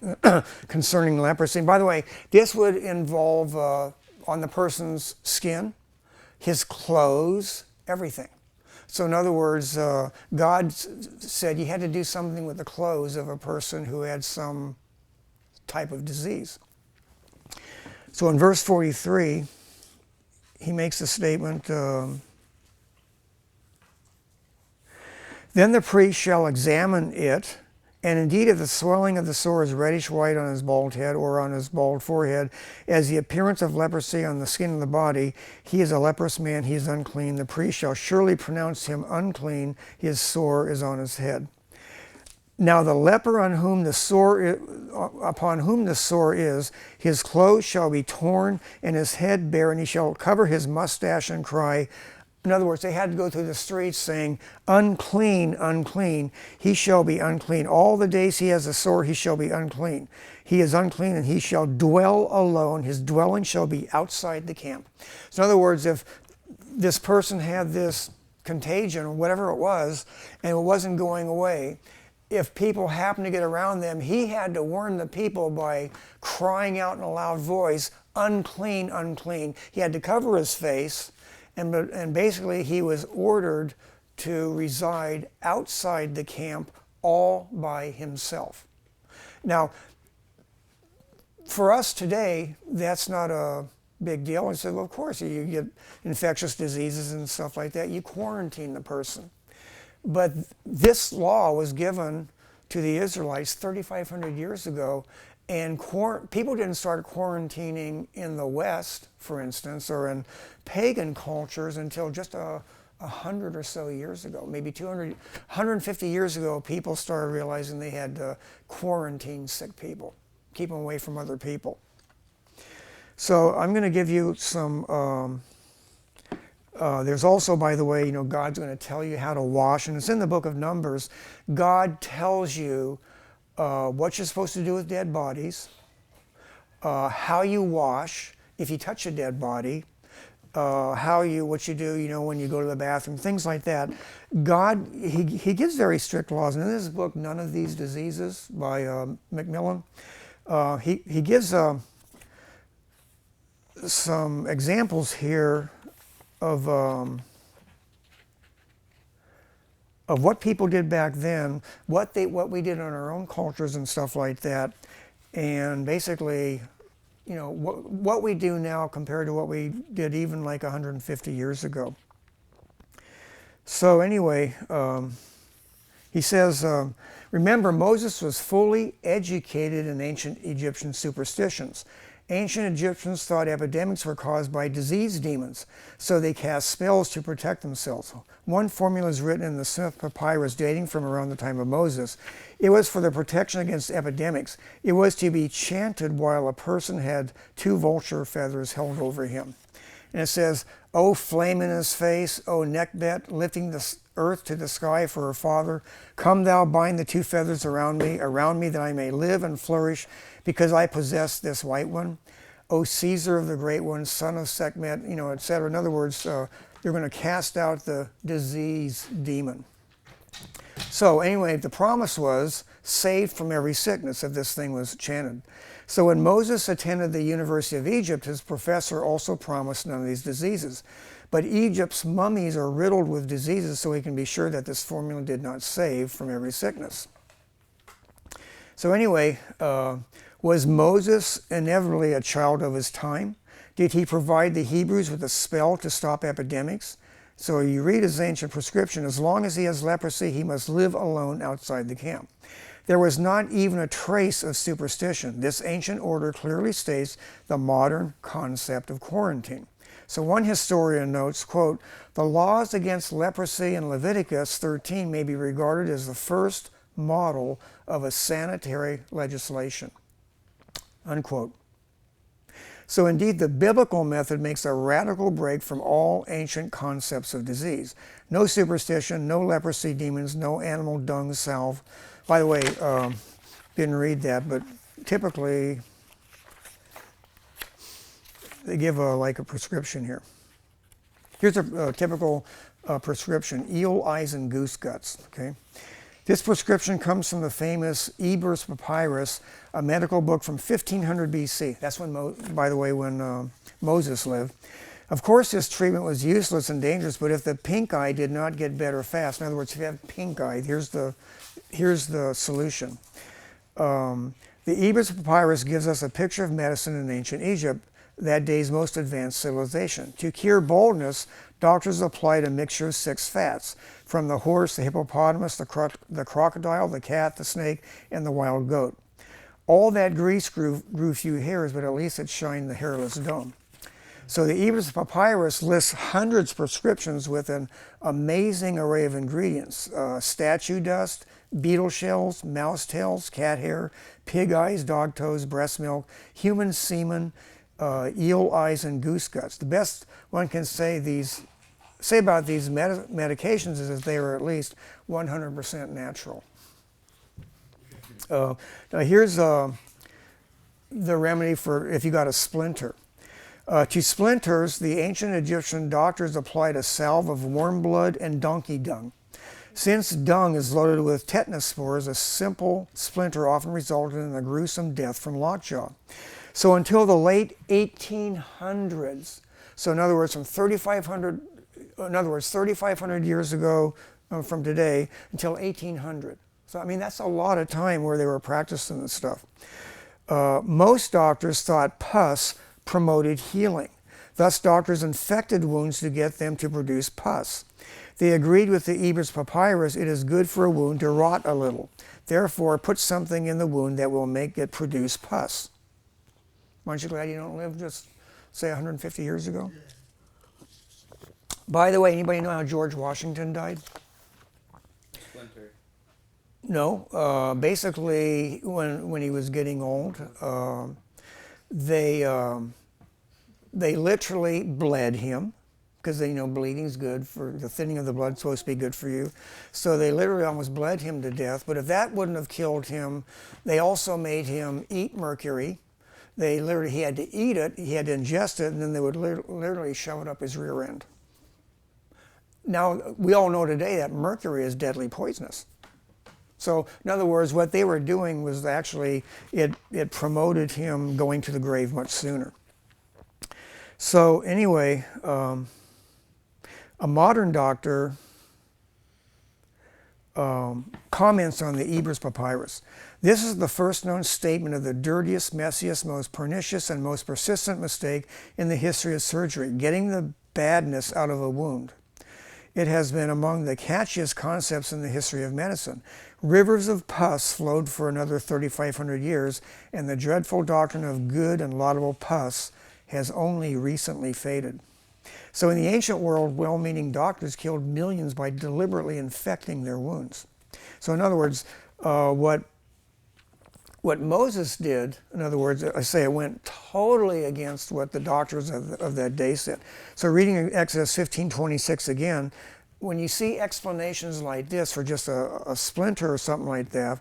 leprosy. And by the way, this would involve on the person's skin, his clothes, everything. So in other words, God said you had to do something with the clothes of a person who had some type of disease. So in verse 43, he makes the statement, then the priest shall examine it, and indeed, if the swelling of the sore is reddish white on his bald head or on his bald forehead, as the appearance of leprosy on the skin of the body, he is a leprous man, he is unclean. The priest shall surely pronounce him unclean, his sore is on his head. Now the leper upon whom the sore is, his clothes shall be torn and his head bare, and he shall cover his mustache and cry. In other words, they had to go through the streets saying, unclean, unclean, he shall be unclean. All the days he has a sore, he shall be unclean. He is unclean, and he shall dwell alone. His dwelling shall be outside the camp. So in other words, if this person had this contagion, or whatever it was, and it wasn't going away, if people happened to get around them, he had to warn the people by crying out in a loud voice, unclean, unclean. He had to cover his face. And basically, he was ordered to reside outside the camp all by himself. Now, for us today, that's not a big deal. We said, well, of course, you get infectious diseases and stuff like that. You quarantine the person. But this law was given to the Israelites 3,500 years ago, And people didn't start quarantining in the West, for instance, or in pagan cultures until just 100 or so years ago, maybe 200, 150 years ago, people started realizing they had to quarantine sick people, keep them away from other people. So I'm going to give you some, there's also, by the way, God's going to tell you how to wash, and it's in the book of Numbers. God tells you what you're supposed to do with dead bodies, how you wash if you touch a dead body, what you do, when you go to the bathroom, things like that. God, he gives very strict laws. And in this book, None of These Diseases by Macmillan, he gives some examples here of what people did back then, what we did in our own cultures and stuff like that, and basically, what we do now compared to what we did even like 150 years ago. So anyway, he says, remember, Moses was fully educated in ancient Egyptian superstitions. Ancient Egyptians thought epidemics were caused by disease demons, so they cast spells to protect themselves. One formula is written in the Smith Papyrus dating from around the time of Moses. It was for the protection against epidemics. It was to be chanted while a person had 2 vulture feathers held over him. And it says, O flame in his face, O Nekhbet, lifting the earth to the sky for her father, come thou bind the 2 feathers around me, that I may live and flourish, because I possess this white one. O Caesar of the Great One, son of Sekhmet, etc. In other words, you're going to cast out the disease demon. So anyway, the promise was saved from every sickness if this thing was chanted. So when Moses attended the University of Egypt, his professor also promised none of these diseases. But Egypt's mummies are riddled with diseases, so we can be sure that this formula did not save from every sickness. So anyway, was Moses inevitably a child of his time? Did he provide the Hebrews with a spell to stop epidemics? So you read his ancient prescription, as long as he has leprosy, he must live alone outside the camp. There was not even a trace of superstition. This ancient order clearly states the modern concept of quarantine. So one historian notes, quote, the laws against leprosy in Leviticus 13 may be regarded as the first model of a sanitary legislation, unquote. So indeed, the biblical method makes a radical break from all ancient concepts of disease. No superstition, no leprosy demons, no animal dung salve. By the way, didn't read that, but typically they give a prescription here. Here's a typical prescription: eel eyes and goose guts. Okay, this prescription comes from the famous Eber's Papyrus, a medical book from 1500 BC. That's when, by the way, when Moses lived. Of course, this treatment was useless and dangerous, but if the pink eye did not get better fast, in other words, if you have pink eye, here's the solution. The Eber's Papyrus gives us a picture of medicine in ancient Egypt, that day's most advanced civilization. To cure baldness, doctors applied a mixture of 6 fats, from the horse, the hippopotamus, the crocodile, the cat, the snake, and the wild goat. All that grease grew few hairs, but at least it shined the hairless dome. So the Eber's Papyrus lists hundreds of prescriptions with an amazing array of ingredients: statue dust, beetle shells, mouse tails, cat hair, pig eyes, dog toes, breast milk, human semen, eel eyes, and goose guts. The best one can say about these medications is that they are at least 100% natural. Now here's the remedy for if you got a splinter. To splinters, the ancient Egyptian doctors applied a salve of warm blood and donkey dung. Since dung is loaded with tetanus spores, a simple splinter often resulted in a gruesome death from lockjaw. So until the late 1800s, so in other words, 3,500 years ago from today until 1800. So I mean, that's a lot of time where they were practicing this stuff. Most doctors thought pus promoted healing. Thus doctors infected wounds to get them to produce pus. They agreed with the Ebers Papyrus, it is good for a wound to rot a little. Therefore, put something in the wound that will make it produce pus. Aren't you glad you don't live just, say, 150 years ago? By the way, anybody know how George Washington died? Splinter. No. Basically, when he was getting old, they literally bled him, because they know bleeding's good for the thinning of the blood, supposed to be good for you. So they literally almost bled him to death. But if that wouldn't have killed him, they also made him eat mercury. He had to eat it, he had to ingest it, and then they would literally shove it up his rear end. Now, we all know today that mercury is deadly poisonous. So, in other words, what they were doing was actually, it promoted him going to the grave much sooner. So, anyway, a modern doctor comments on the Ebers Papyrus. This is the first known statement of the dirtiest, messiest, most pernicious, and most persistent mistake in the history of surgery, getting the badness out of a wound. It has been among the catchiest concepts in the history of medicine. Rivers of pus flowed for another 3,500 years, and the dreadful doctrine of good and laudable pus has only recently faded. So in the ancient world, well-meaning doctors killed millions by deliberately infecting their wounds. So in other words, what Moses did, in other words, I say it went totally against what the doctors of that day said. So reading Exodus 15:26 again, when you see explanations like this for just a splinter or something like that,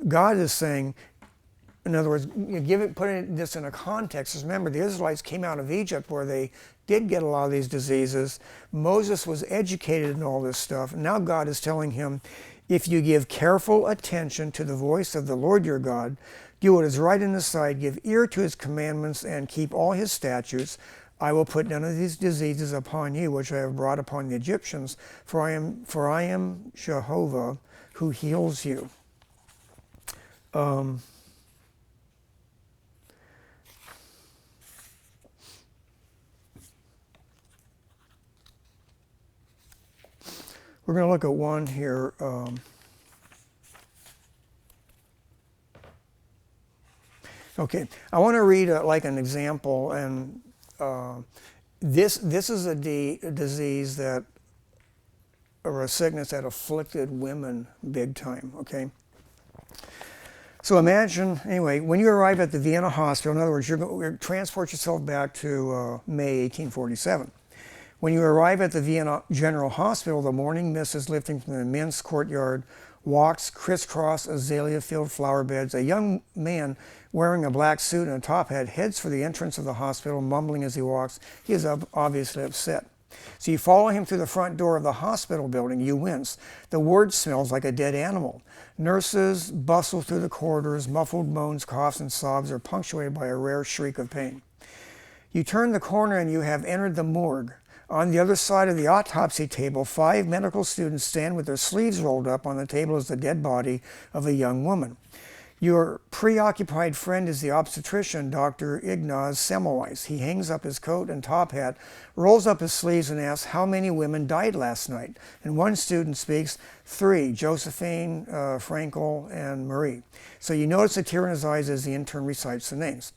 God is saying, in other words, putting this in a context. Because remember, the Israelites came out of Egypt where they did get a lot of these diseases. Moses was educated in all this stuff. And now God is telling him, if you give careful attention to the voice of the Lord your God, do what is right in his sight, give ear to his commandments, and keep all his statutes, I will put none of these diseases upon you, which I have brought upon the Egyptians, for I am Jehovah who heals you. We're going to look at one here. Okay, I want to read like an example, and this is a disease that, or a sickness that afflicted women big time. Okay. So imagine, anyway, when you arrive at the Vienna hospital, in other words, you transport yourself back to May 1847. When you arrive at the Vienna General Hospital, the morning mist is lifting from the immense courtyard, walks crisscross azalea-filled flower beds. A young man wearing a black suit and a top hat heads for the entrance of the hospital, mumbling as he walks. He is obviously upset. So you follow him through the front door of the hospital building. You wince. The ward smells like a dead animal. Nurses bustle through the corridors. Muffled moans, coughs, and sobs are punctuated by a rare shriek of pain. You turn the corner and you have entered the morgue. On the other side of the autopsy table, 5 medical students stand with their sleeves rolled up. On the table is the dead body of a young woman. Your preoccupied friend is the obstetrician, Dr. Ignaz Semmelweis. He hangs up his coat and top hat, rolls up his sleeves, and asks how many women died last night. And one student speaks, 3, Josephine, Frankel, and Marie. So you notice a tear in his eyes as the intern recites the names.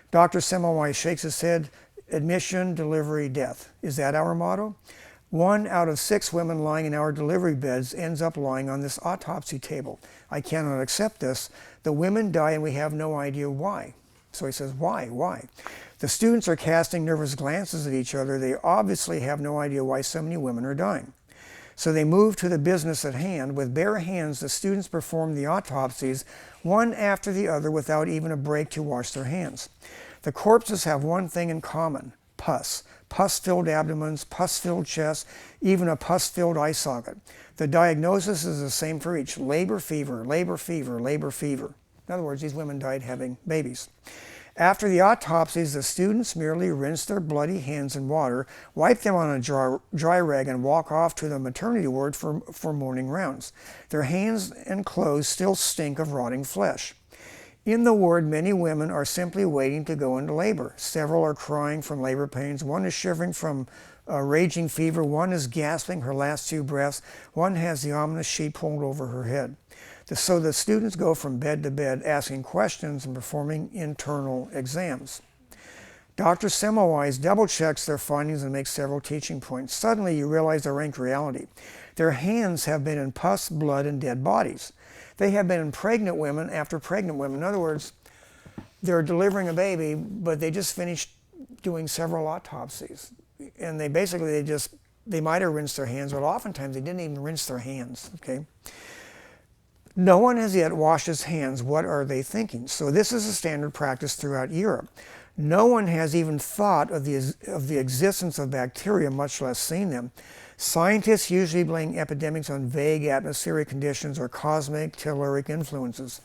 Dr. Semmelweis shakes his head. Admission, delivery, death. Is that our motto? 1 out of 6 women lying in our delivery beds ends up lying on this autopsy table. I cannot accept this. The women die and we have no idea why. So he says, why? Why? The students are casting nervous glances at each other. They obviously have no idea why so many women are dying. So they move to the business at hand. With bare hands, the students perform the autopsies, one after the other, without even a break to wash their hands. The corpses have one thing in common: pus. Pus-filled abdomens, pus-filled chests, even a pus-filled eye socket. The diagnosis is the same for each: labor fever, labor fever, labor fever. In other words, these women died having babies. After the autopsies, the students merely rinse their bloody hands in water, wipe them on a dry rag, and walk off to the maternity ward for morning rounds. Their hands and clothes still stink of rotting flesh. In the ward, many women are simply waiting to go into labor. Several are crying from labor pains. One is shivering from a raging fever. One is gasping her last few breaths. One has the ominous sheet pulled over her head. So the students go from bed to bed asking questions and performing internal exams. Dr. Semmelweis double-checks their findings and makes several teaching points. Suddenly you realize their rank reality. Their hands have been in pus, blood, and dead bodies. They have been in pregnant women after pregnant women. In other words, they're delivering a baby, but they just finished doing several autopsies. And they might have rinsed their hands, but oftentimes they didn't even rinse their hands, okay? No one has yet washed his hands. What are they thinking? So this is a standard practice throughout Europe. No one has even thought of the existence of bacteria, much less seen them. Scientists usually blame epidemics on vague atmospheric conditions or cosmic telluric influences.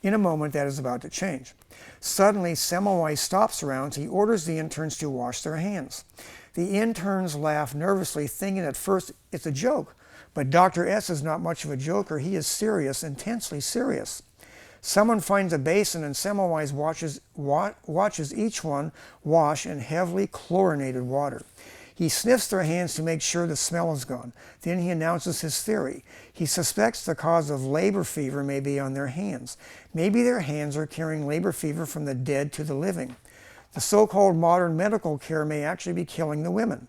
In a moment, that is about to change. Suddenly, Semmelweis stops around. He orders the interns to wash their hands. The interns laugh nervously, thinking at first it's a joke. But Dr. S is not much of a joker. He is serious, intensely serious. Someone finds a basin and Semmelweis watches each one wash in heavily chlorinated water. He sniffs their hands to make sure the smell is gone. Then he announces his theory. He suspects the cause of labor fever may be on their hands. Maybe their hands are carrying labor fever from the dead to the living. The so-called modern medical care may actually be killing the women.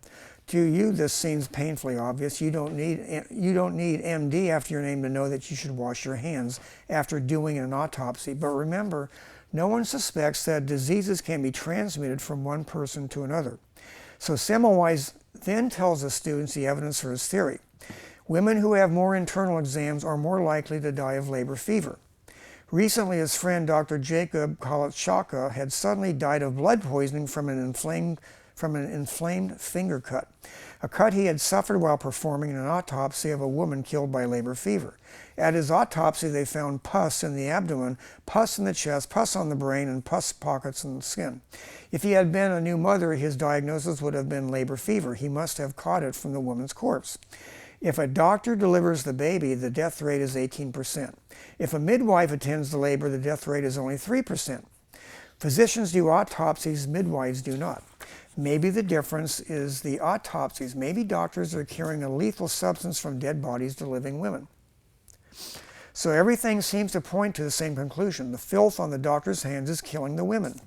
To you, this seems painfully obvious. You don't need MD after your name to know that you should wash your hands after doing an autopsy. But remember, no one suspects that diseases can be transmitted from one person to another. So Semmelweis then tells the students the evidence for his theory. Women who have more internal exams are more likely to die of labor fever. Recently, his friend Dr. Jacob Kalitschaka had suddenly died of blood poisoning from an inflamed finger cut, a cut he had suffered while performing an autopsy of a woman killed by labor fever. At his autopsy, they found pus in the abdomen, pus in the chest, pus on the brain, and pus pockets in the skin. If he had been a new mother, his diagnosis would have been labor fever. He must have caught it from the woman's corpse. If a doctor delivers the baby, the death rate is 18%. If a midwife attends the labor, the death rate is only 3%. Physicians do autopsies, midwives do not. Maybe the difference is the autopsies. Maybe doctors are carrying a lethal substance from dead bodies to living women. So everything seems to point to the same conclusion. The filth on the doctor's hands is killing the women.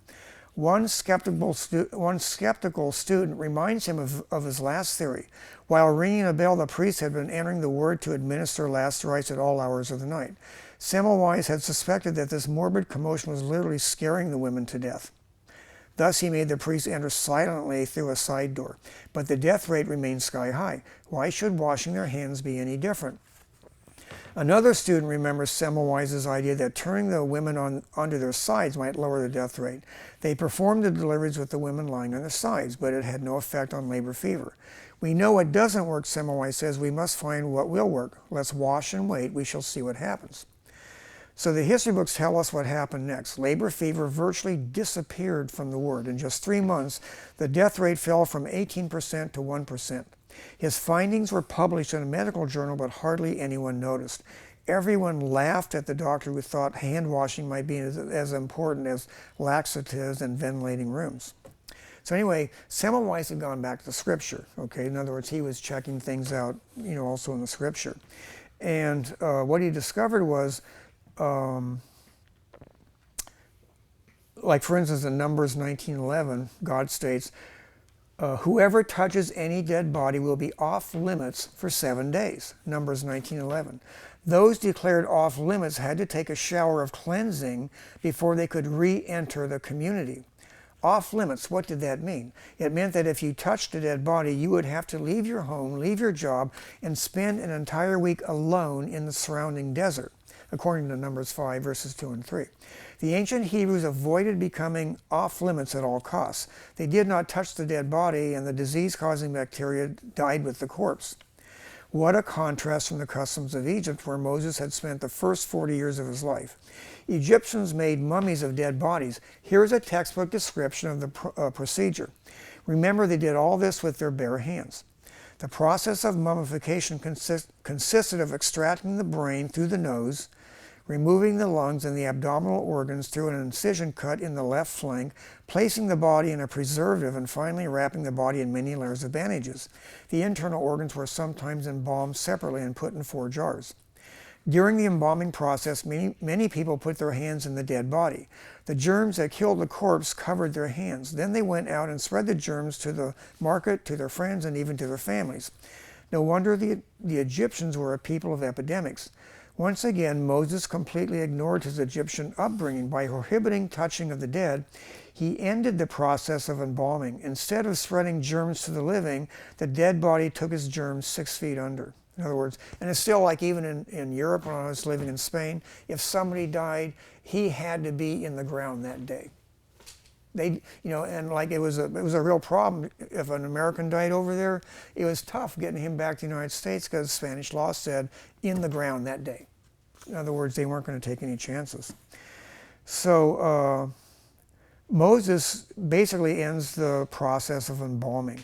One skeptical student reminds him of his last theory. While ringing a bell, the priest had been entering the ward to administer last rites at all hours of the night. Semmelweis had suspected that this morbid commotion was literally scaring the women to death. Thus, he made the priest enter silently through a side door. But the death rate remained sky high. Why should washing their hands be any different? Another student remembers Semmelweis' idea that turning the women onto their sides might lower the death rate. They performed the deliveries with the women lying on their sides, but it had no effect on labor fever. We know what doesn't work, Semmelweis says. We must find what will work. Let's wash and wait. We shall see what happens. So the history books tell us what happened next. Labor fever virtually disappeared from the ward. In just 3 months, the death rate fell from 18% to 1%. His findings were published in a medical journal, but hardly anyone noticed. Everyone laughed at the doctor who thought hand washing might be as important as laxatives and ventilating rooms. So anyway, Semmelweis had gone back to Scripture. Okay, in other words, he was checking things out, also in the Scripture. And what he discovered was, like for instance, in Numbers 19:11, God states, whoever touches any dead body will be off limits for 7 days. Numbers 19:11. Those declared off limits had to take a shower of cleansing before they could re-enter the community. Off limits, what did that mean? It meant that if you touched a dead body, you would have to leave your home, leave your job, and spend an entire week alone in the surrounding desert, according to Numbers 5, verses 2 and 3. The ancient Hebrews avoided becoming off limits at all costs. They did not touch the dead body, and the disease-causing bacteria died with the corpse. What a contrast from the customs of Egypt, where Moses had spent the first 40 years of his life. Egyptians made mummies of dead bodies. Here's a textbook description of the procedure. Remember, they did all this with their bare hands. The process of mummification consisted of extracting the brain through the nose, removing the lungs and the abdominal organs through an incision cut in the left flank, placing the body in a preservative, and finally wrapping the body in many layers of bandages. The internal organs were sometimes embalmed separately and put in 4 jars. During the embalming process, many people put their hands in the dead body. The germs that killed the corpse covered their hands. Then they went out and spread the germs to the market, to their friends, and even to their families. No wonder the Egyptians were a people of epidemics. Once again, Moses completely ignored his Egyptian upbringing. By prohibiting touching of the dead, he ended the process of embalming. Instead of spreading germs to the living, the dead body took his germs 6 feet under. In other words, and it's still like even in Europe when I was living in Spain, if somebody died, he had to be in the ground that day. They, and like it was a real problem. If an American died over there, it was tough getting him back to the United States because Spanish law said in the ground that day. In other words, they weren't going to take any chances. So Moses basically ends the process of embalming.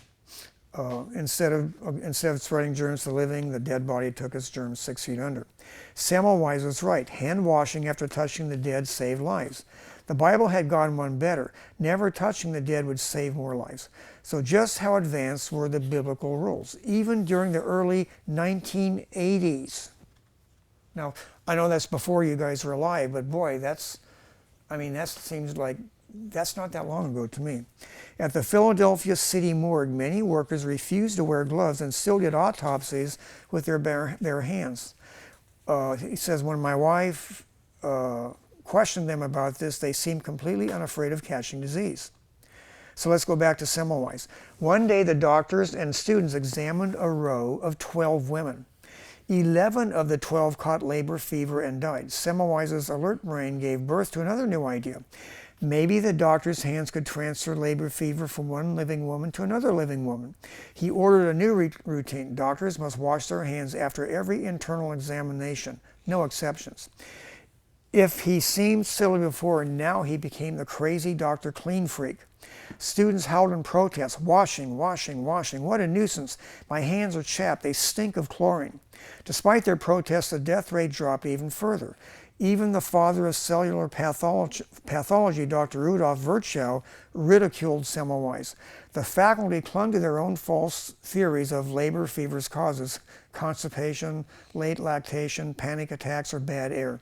Instead of spreading germs to the living, the dead body took its germs 6 feet under. Semmelweis was right. Hand washing after touching the dead saved lives. The Bible had gone one better. Never touching the dead would save more lives. So just how advanced were the biblical rules, even during the early 1980s? Now, I know that's before you guys were alive, but boy, that seems like that's not that long ago to me. At the Philadelphia City Morgue, many workers refused to wear gloves and still did autopsies with their bare hands. He says, when my wife questioned them about this, they seemed completely unafraid of catching disease. So let's go back to Semmelweis. One day the doctors and students examined a row of 12 women. 11 of the 12 caught labor fever and died. Semmelweis's alert brain gave birth to another new idea. Maybe the doctor's hands could transfer labor fever from one living woman to another living woman. He ordered a new routine. Doctors must wash their hands after every internal examination, no exceptions. If he seemed silly before, now he became the crazy Dr. Clean freak. Students howled in protest, washing, washing, washing. What a nuisance. My hands are chapped. They stink of chlorine. Despite their protests, the death rate dropped even further. Even the father of cellular pathology, Dr. Rudolf Virchow, ridiculed Semmelweis. The faculty clung to their own false theories of labor fever's causes: constipation, late lactation, panic attacks, or bad air.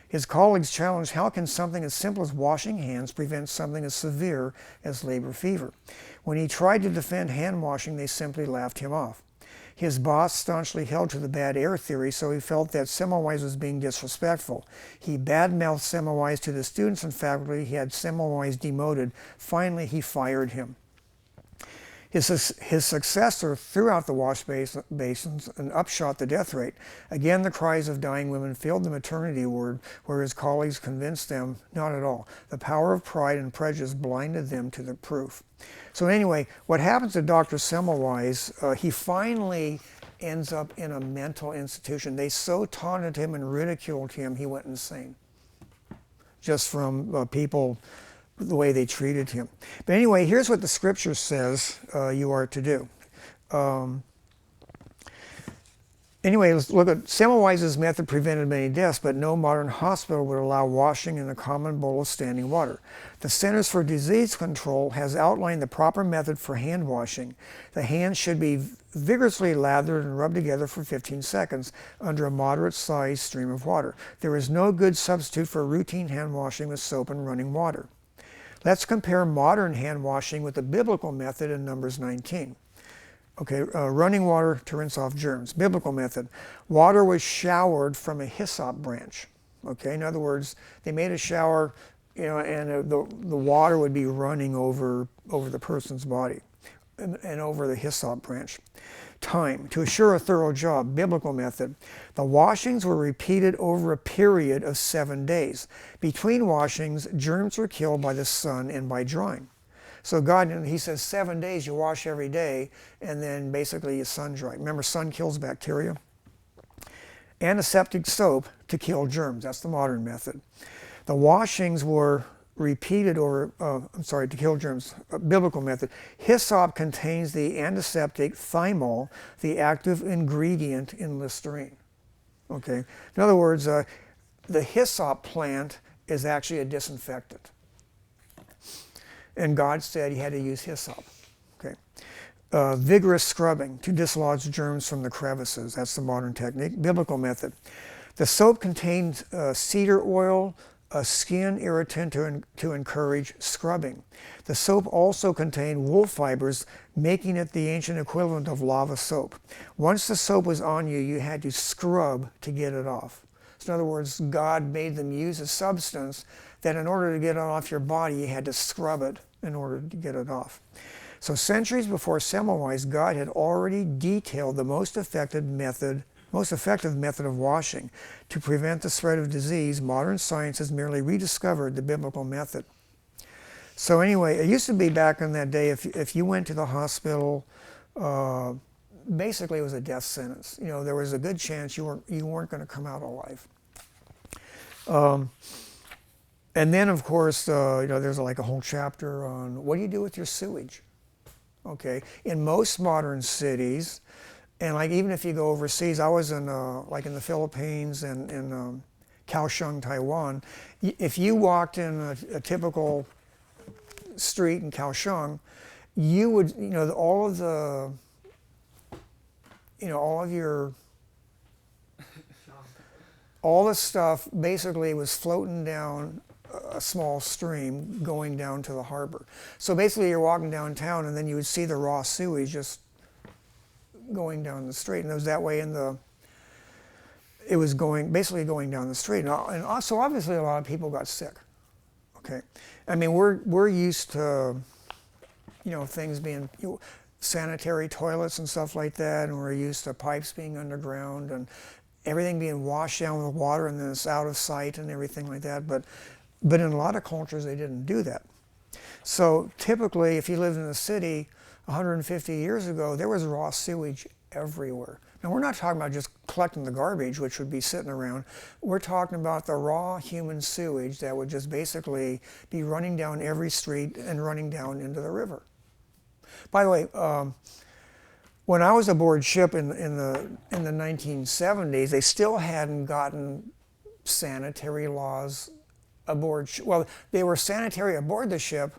His colleagues challenged, how can something as simple as washing hands prevent something as severe as labor fever? When he tried to defend hand washing, they simply laughed him off. His boss staunchly held to the bad air theory, so he felt that Semmelweis was being disrespectful. He badmouthed Semmelweis to the students and faculty. He had Semmelweis demoted. Finally, he fired him. His successor threw out the wash basins and upshot the death rate. Again, the cries of dying women filled the maternity ward, where his colleagues convinced them not at all. The power of pride and prejudice blinded them to the proof. So anyway, what happens to Dr. Semmelweis, he finally ends up in a mental institution. They so taunted him and ridiculed him, he went insane. Just from people, the way they treated him. But anyway, here's what the scripture says you are to do. Anyway, let's look at Semmelweis's method prevented many deaths, but no modern hospital would allow washing in a common bowl of standing water. The Centers for Disease Control has outlined the proper method for hand washing. The hands should be vigorously lathered and rubbed together for 15 seconds under a moderate-sized stream of water. There is no good substitute for routine hand washing with soap and running water. Let's compare modern hand washing with the biblical method in Numbers 19. Okay, running water to rinse off germs. Biblical method. Water was showered from a hyssop branch. Okay, in other words, they made a shower, and the water would be running over the person's body and over the hyssop branch. Time. To assure a thorough job. Biblical method. The washings were repeated over a period of 7 days. Between washings, germs were killed by the sun and by drying. So God, he says 7 days you wash every day, and then basically you sun dry. Remember, sun kills bacteria. Antiseptic soap to kill germs. That's the modern method. The washings were repeated to kill germs. Biblical method. Hyssop contains the antiseptic thymol, the active ingredient in Listerine. Okay. In other words, the hyssop plant is actually a disinfectant. And God said he had to use hyssop. Okay. Vigorous scrubbing to dislodge germs from the crevices. That's the modern technique. Biblical method. The soap contained cedar oil, a skin irritant to encourage scrubbing. The soap also contained wool fibers, making it the ancient equivalent of lava soap. Once the soap was on you, you had to scrub to get it off. So in other words, God made them use a substance that in order to get it off your body, you had to scrub it in order to get it off. So centuries before Semmelweis, God had already detailed the most effective method of washing. To prevent the spread of disease, modern science has merely rediscovered the biblical method. So anyway, it used to be back in that day, if you went to the hospital, basically it was a death sentence. You know, there was a good chance you weren't going to come out alive. And then, of course, there's like a whole chapter on what do you do with your sewage? Okay, in most modern cities, and like even if you go overseas, I was in like in the Philippines and in Kaohsiung, Taiwan. If you walked in a typical street in Kaohsiung, you would, all the stuff basically was floating down a small stream going down to the harbor. So basically you're walking downtown and then you would see the raw sewage just going down the street. And it was that way it was basically going down the street. And also obviously a lot of people got sick. Okay. I mean, we're used to, things being sanitary toilets and stuff like that, and we're used to pipes being underground and everything being washed down with water and then it's out of sight and everything like that. But in a lot of cultures, they didn't do that. So typically, if you lived in a city 150 years ago, there was raw sewage everywhere. Now, we're not talking about just collecting the garbage, which would be sitting around. We're talking about the raw human sewage that would just basically be running down every street and running down into the river. By the way, when I was aboard ship in the 1970s, they still hadn't gotten sanitary laws aboard. Well, they were sanitary aboard the ship,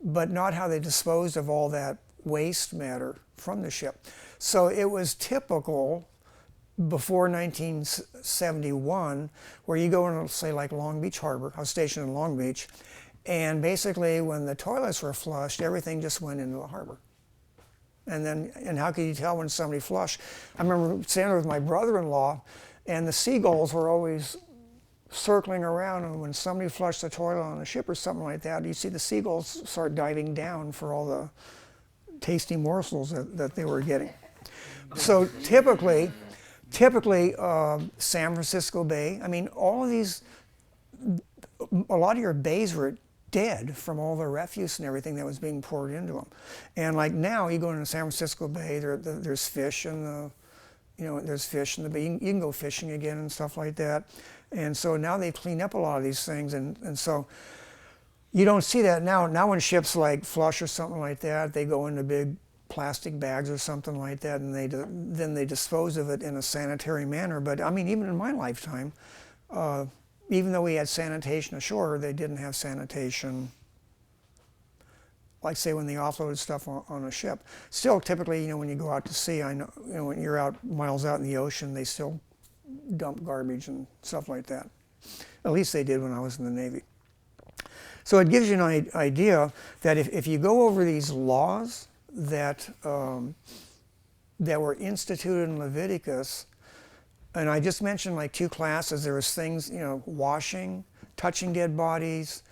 but not how they disposed of all that waste matter from the ship. So it was typical before 1971, where you go in, say, like Long Beach Harbor. I was stationed in Long Beach, and basically when the toilets were flushed, everything just went into the harbor. And how could you tell when somebody flushed? I remember standing there with my brother-in-law, and the seagulls were always circling around, and when somebody flushed the toilet on a ship or something like that, you see the seagulls start diving down for all the tasty morsels that they were getting. So typically, San Francisco Bay, I mean, all of these, a lot of your bays were dead from all the refuse and everything that was being poured into them. And like now, you go into San Francisco Bay, there's fish in there's fish in the bay. You can go fishing again and stuff like that. And so now they've cleaned up a lot of these things, and so you don't see that now. Now when ships like flush or something like that, they go into big plastic bags or something like that, and then they dispose of it in a sanitary manner. But I mean, even in my lifetime, even though we had sanitation ashore, they didn't have sanitation, like say when they offloaded stuff on a ship. Still, typically, when you go out to sea, I know, when you're out miles out in the ocean, they still dump garbage and stuff like that. At least they did when I was in the Navy. So it gives you an idea that if you go over these laws that were instituted in Leviticus, and I just mentioned like two classes. There was things, washing, touching dead bodies,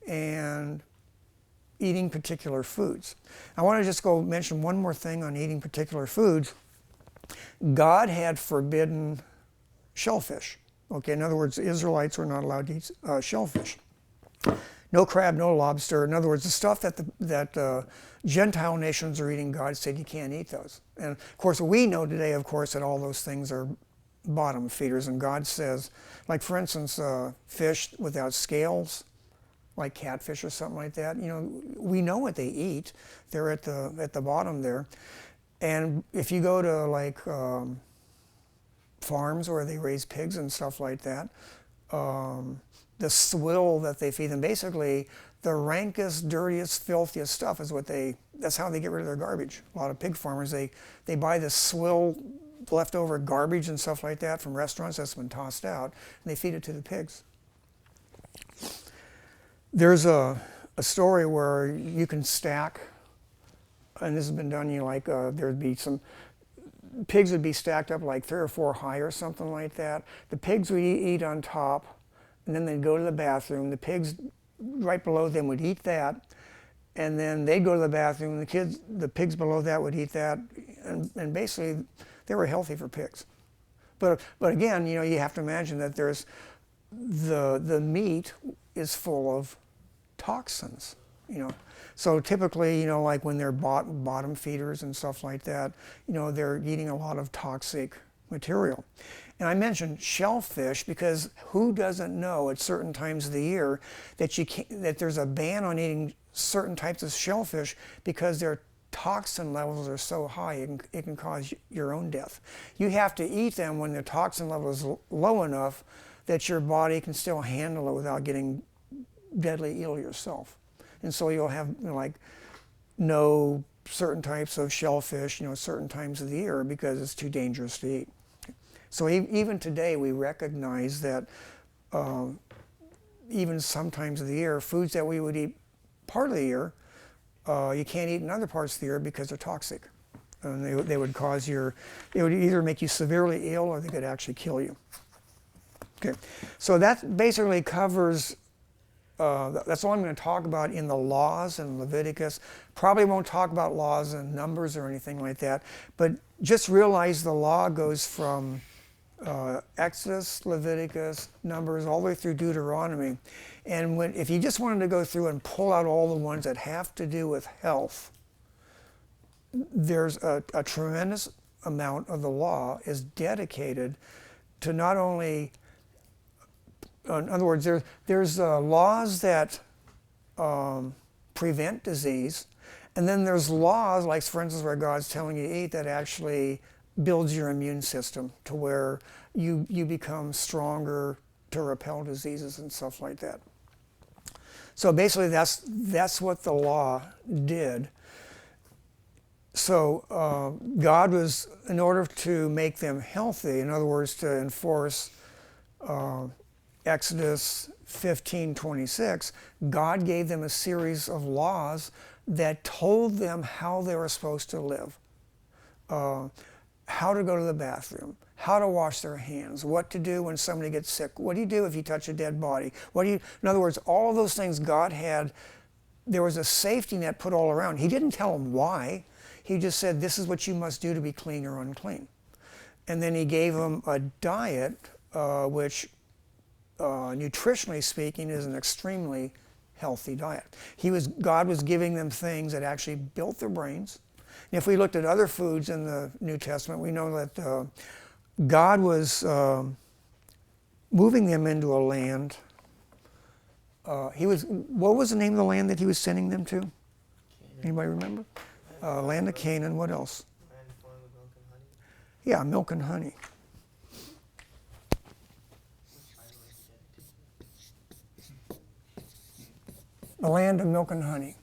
and eating particular foods. I want to just go mention one more thing on eating particular foods. God had forbidden shellfish. Okay, in other words, the Israelites were not allowed to eat shellfish. No crab, no lobster. In other words, the stuff that Gentile nations are eating, God said you can't eat those. And of course, we know today, of course, that all those things are bottom feeders. And God says, like for instance, fish without scales, like catfish or something like that. We know what they eat. They're at the bottom there. And if you go to like farms where they raise pigs and stuff like that, the swill that they feed them. Basically, the rankest, dirtiest, filthiest stuff is that's how they get rid of their garbage. A lot of pig farmers, they buy the swill, leftover garbage and stuff like that from restaurants that's been tossed out, and they feed it to the pigs. There's a story where you can stack, and this has been done, there'd be some, pigs would be stacked up like 3 or 4 high or something like that. The pigs would eat on top, and then they'd go to the bathroom. The pigs right below them would eat that, and then they'd go to the bathroom. The pigs below that would eat that, and basically they were healthy for pigs. But again, you have to imagine that there's the meat is full of toxins, So typically, like when they're bottom feeders and stuff like that, they're eating a lot of toxic material. And I mentioned shellfish because who doesn't know at certain times of the year that there's a ban on eating certain types of shellfish because their toxin levels are so high it can cause your own death. You have to eat them when the toxin level is low enough that your body can still handle it without getting deadly ill yourself. And so you'll have no certain types of shellfish, certain times of the year because it's too dangerous to eat. So even today we recognize that even some times of the year, foods that we would eat part of the year, you can't eat in other parts of the year because they're toxic. And they would either make you severely ill or they could actually kill you. Okay, so that basically covers, that's all I'm going to talk about in the laws in Leviticus. Probably won't talk about laws and numbers or anything like that, but just realize the law goes from Exodus, Leviticus, Numbers, all the way through Deuteronomy. And if you just wanted to go through and pull out all the ones that have to do with health, there's a tremendous amount of the law is dedicated to not only, in other words, there's laws that prevent disease, and then there's laws, like for instance where God's telling you to eat, that actually builds your immune system to where you become stronger to repel diseases and stuff like that. So basically that's what the law did. So God was, in order to make them healthy, in other words, to enforce Exodus 15:26, God gave them a series of laws that told them how they were supposed to live, how to go to the bathroom, how to wash their hands, what to do when somebody gets sick, what do you do if you touch a dead body, in other words, all of those things God had, there was a safety net put all around. He didn't tell them why. He just said, this is what you must do to be clean or unclean. And then he gave them a diet, which nutritionally speaking is an extremely healthy diet. God was giving them things that actually built their brains. And if we looked at other foods in the New Testament, we know that God was moving them into a land. What was the name of the land that he was sending them to? Canaan. Anybody remember? Land of Canaan. What else? Land flowing with milk and honey. Yeah, milk and honey. The land of milk and honey.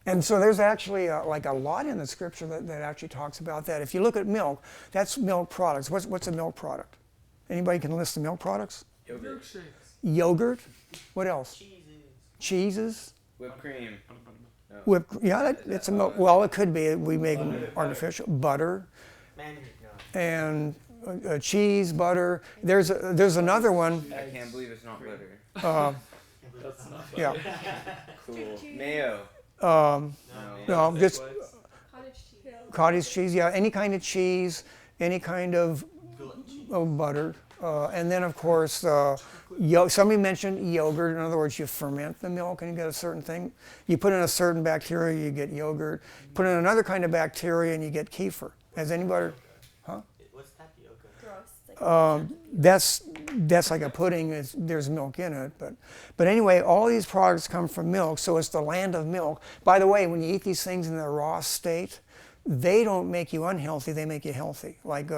And so there's actually a lot in the scripture that actually talks about that. If you look at milk, that's milk products. What's a milk product? Anybody can list the milk products? Yogurt. Yogurt. What else? Cheeses. Whipped cream. No. It's a milk. Well, it could be. We make them artificial. Butter. And cheese, butter. There's another one. I can't believe it's not butter. That's not Yeah. Cool. Mayo. No, just Cottage cheese. cottage cheese. Yeah, any kind of cheese, any kind of butter, and then of course, somebody mentioned yogurt. In other words, you ferment the milk and you get a certain thing. You put in a certain bacteria, you get yogurt. Put in another kind of bacteria and you get kefir. Has anybody? Huh? What's tapioca? Gross. That's like a pudding. There's milk in it, but anyway, all these products come from milk, so it's the land of milk. By the way, when you eat these things in their raw state, they don't make you unhealthy; they make you healthy. Like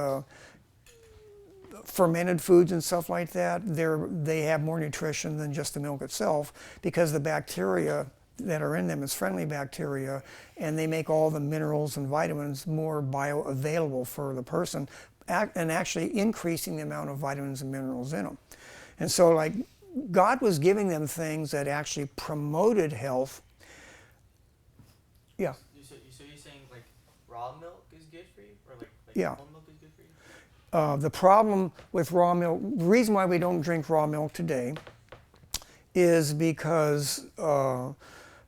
fermented foods and stuff like that, they have more nutrition than just the milk itself, because the bacteria that are in them is friendly bacteria, and they make all the minerals and vitamins more bioavailable for the person, and actually increasing the amount of vitamins and minerals in them. And so, like, God was giving them things that actually promoted health. Yeah. So you're saying like raw milk is good for you, or like Yeah. whole milk is good for you? The problem with raw milk, the reason why we don't drink raw milk today is because the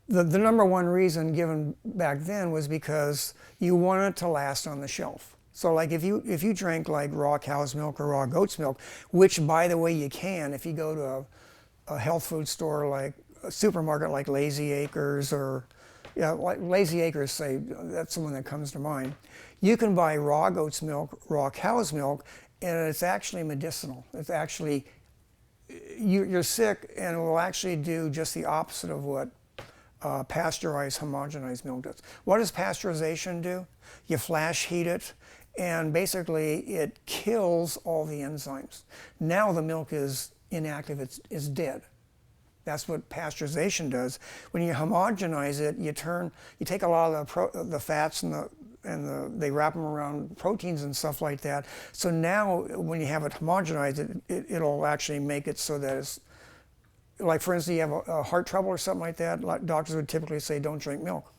number one reason given back then was because you want it to last on the shelf. So like if you drink like raw cow's milk or raw goat's milk, which by the way you can if you go to a health food store like a supermarket like Lazy Acres, or like Lazy Acres, say, that's the one that comes to mind. You can buy raw goat's milk, raw cow's milk, and it's actually medicinal. It's actually, you're sick, and it will actually do just the opposite of what pasteurized, homogenized milk does. What does pasteurization do? You flash heat it, and basically it kills all the enzymes. Now the milk is inactive, it's dead. That's what pasteurization does. When you homogenize it, you take a lot of the fats they wrap them around proteins and stuff like that. So now when you have it homogenized, it'll actually make it so that it's, like for instance, you have a heart trouble or something like that, like doctors would typically say don't drink milk.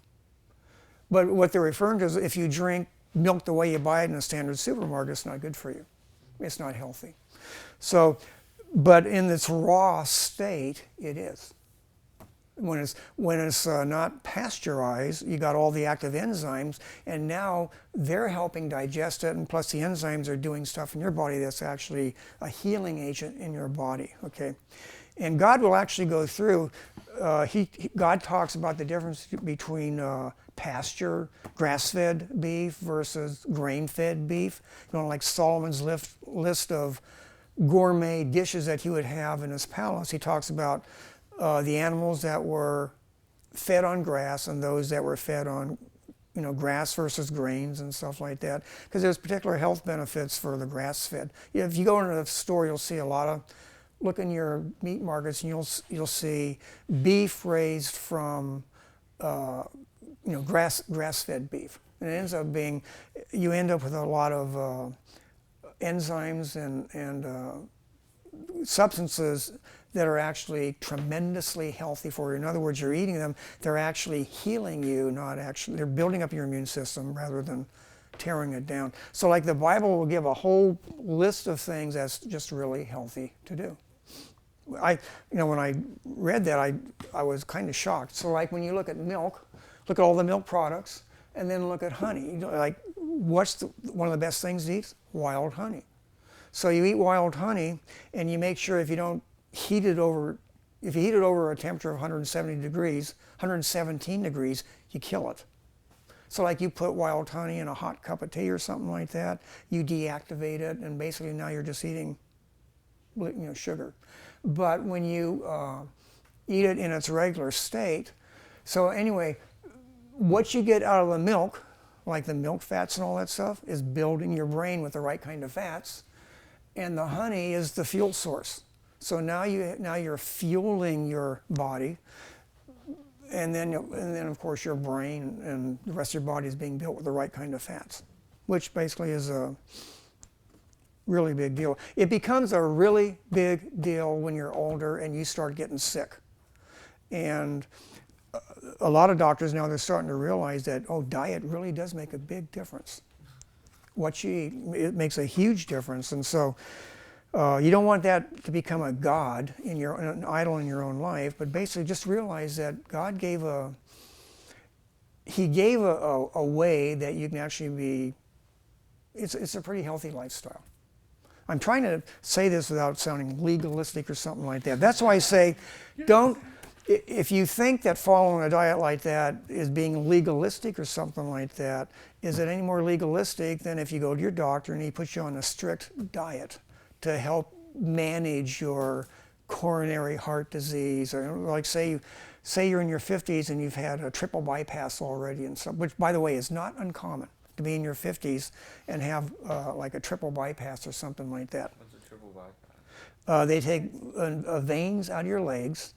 But what they're referring to is if you drink milk the way you buy it in a standard supermarket, it's not good for you. It's not healthy. So, but in its raw state, it is. When it's not pasteurized, you got all the active enzymes, and now they're helping digest it, and plus the enzymes are doing stuff in your body that's actually a healing agent in your body, okay? And God will actually go through, God talks about the difference between pasture, grass-fed beef versus grain-fed beef. You know, like Solomon's list of gourmet dishes that he would have in his palace. He talks about the animals that were fed on grass and those that were fed on, grass versus grains and stuff like that. Because there's particular health benefits for the grass-fed. If you go into the store, you'll see a lot of, look in your meat markets, and you'll see beef raised from, grass-fed beef. And it ends up being, you end up with a lot of enzymes and substances that are actually tremendously healthy for you. In other words, you're eating them, they're actually healing you, they're building up your immune system rather than tearing it down. So like the Bible will give a whole list of things that's just really healthy to do. When I read that, I was kind of shocked. So like when you look at milk, look at all the milk products, and then look at honey. What's one of the best things to eat? Wild honey. So you eat wild honey, and you make sure if you don't heat it over, if you heat it over a temperature of 117 degrees, you kill it. So like you put wild honey in a hot cup of tea or something like that, you deactivate it, and basically now you're just eating, sugar. But when you eat it in its regular state, so anyway, what you get out of the milk, like the milk fats and all that stuff, is building your brain with the right kind of fats, and the honey is the fuel source. So now you're fueling your body, and then of course your brain and the rest of your body is being built with the right kind of fats, which basically is a really big deal. It becomes a really big deal when you're older and you start getting sick. And a lot of doctors now, they're starting to realize that, diet really does make a big difference. What you eat, it makes a huge difference. And so you don't want that to become a god, an idol in your own life, but basically just realize that God gave a way that you can actually be, it's a pretty healthy lifestyle. I'm trying to say this without sounding legalistic or something like that. That's why I say, if you think that following a diet like that is being legalistic or something like that, is it any more legalistic than if you go to your doctor and he puts you on a strict diet to help manage your coronary heart disease, or like say you're in your 50s and you've had a triple bypass already and stuff, which by the way is not uncommon. to be in your 50s and have like a triple bypass or something like that. What's a triple bypass? They take veins out of your legs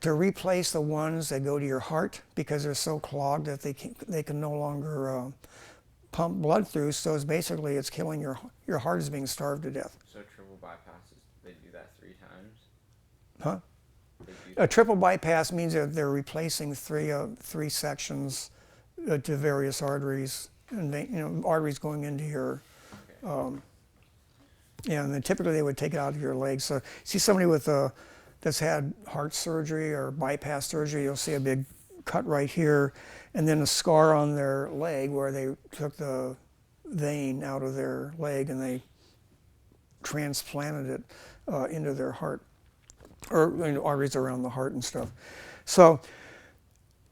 to replace the ones that go to your heart because they're so clogged that they can no longer pump blood through. So it's killing your heart is being starved to death. So triple bypasses, they do that 3 times? Huh? They do A that. triple bypass means that they're replacing three sections to various arteries and arteries going into your. Okay. Yeah, and then typically they would take it out of your legs. So see somebody that's had heart surgery or bypass surgery, you'll see a big cut right here, and then a scar on their leg where they took the vein out of their leg and they transplanted it into their heart, or arteries around the heart and stuff. So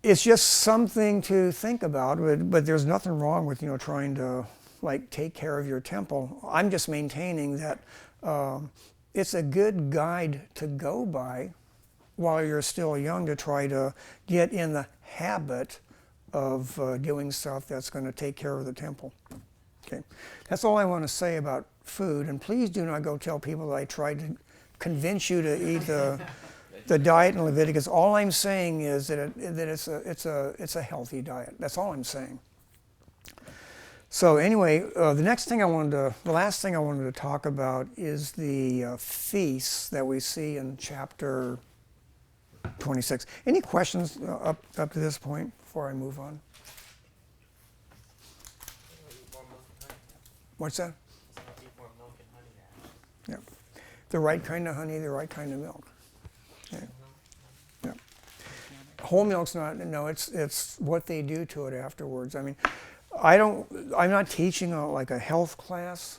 it's just something to think about, but there's nothing wrong with trying to like take care of your temple. I'm just maintaining that it's a good guide to go by while you're still young to try to get in the habit of doing stuff that's going to take care of the temple. Okay, that's all I want to say about food. And please do not go tell people that I tried to convince you to eat the diet in Leviticus. All I'm saying is that it's a healthy diet. That's all I'm saying. So anyway, the last thing I wanted to talk about is the feasts that we see in chapter 26. Any questions up to this point before I move on? What's that? Yeah, the right kind of honey, the right kind of milk. Yeah. Yeah. Whole milk's not. No, it's what they do to it afterwards. I mean, I'm not teaching like a health class,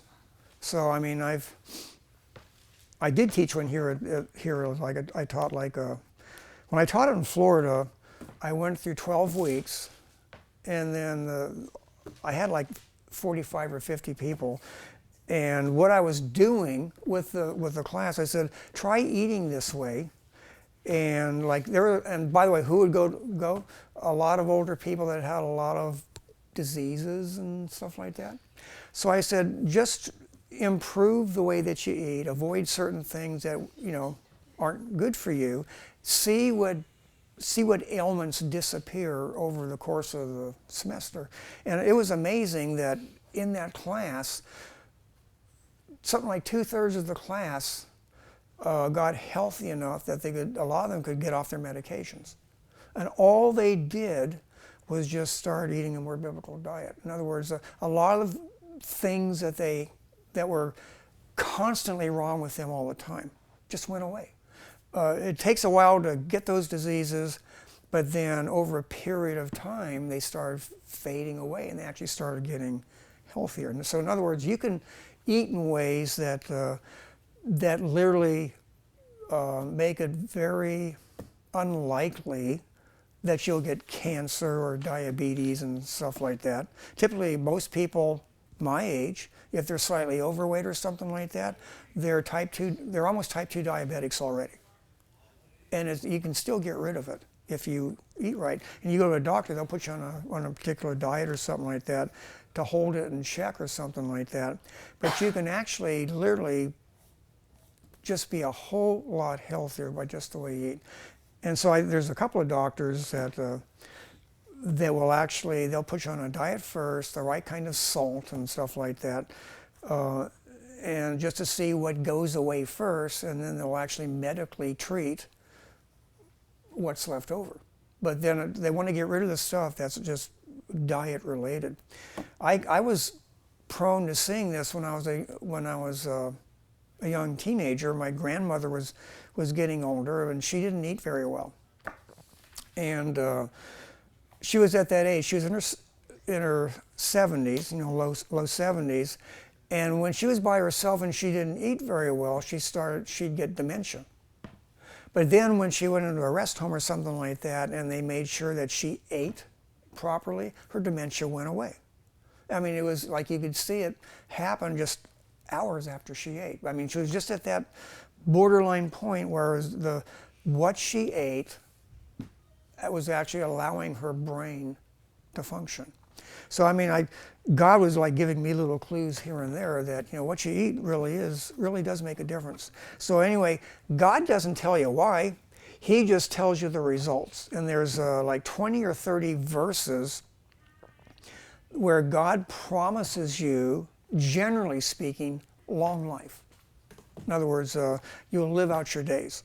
so I mean I did teach one here. Like I taught when I taught it in Florida, I went through 12 weeks, and then I had like 45 or 50 people, and what I was doing with the class, I said, try eating this way. And and by the way, who would go? A lot of older people that had a lot of diseases and stuff like that. So I said, just improve the way that you eat, avoid certain things that aren't good for you. See what ailments disappear over the course of the semester. And it was amazing that in that class, something like 2/3 of the class got healthy enough that a lot of them could get off their medications. And all they did was just start eating a more biblical diet. In other words, a lot of things that were constantly wrong with them all the time just went away. It takes a while to get those diseases, but then over a period of time, they started fading away and they actually started getting healthier. And so in other words, you can eat in ways that literally make it very unlikely that you'll get cancer or diabetes and stuff like that. Typically, most people my age, if they're slightly overweight or something like that, they're almost type 2 diabetics already. And you can still get rid of it if you eat right. And you go to a doctor, they'll put you on a particular diet or something like that to hold it in check or something like that. But you can actually literally just be a whole lot healthier by just the way you eat. And so there's a couple of doctors that they'll put you on a diet first, the right kind of salt and stuff like that, and just to see what goes away first, and then they'll actually medically treat what's left over. But then they want to get rid of the stuff that's just diet related. I was prone to seeing this when I was a young teenager. My grandmother was getting older, and she didn't eat very well. And she was at that age. She was in her 70s, low 70s. And when she was by herself and she didn't eat very well, she'd get dementia. But then when she went into a rest home or something like that, and they made sure that she ate properly, her dementia went away. I mean, it was like you could see it happen just hours after she ate. I mean, she was just at that borderline point where what she ate was actually allowing her brain to function. So I mean, God was like giving me little clues here and there that, you know, what you eat really does make a difference. So anyway, God doesn't tell you why. He just tells you the results. And there's like 20 or 30 verses where God promises you, generally speaking, long life. In other words, you'll live out your days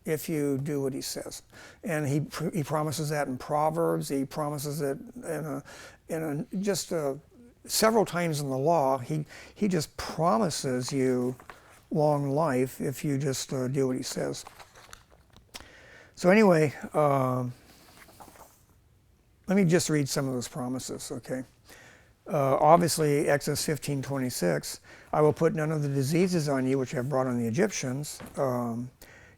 if you do what he says. And he promises that in Proverbs. He promises it several times in the law. He just promises you long life if you just do what he says. So anyway, let me just read some of those promises, okay? Obviously, Exodus 15:26, I will put none of the diseases on you which I have brought on the Egyptians.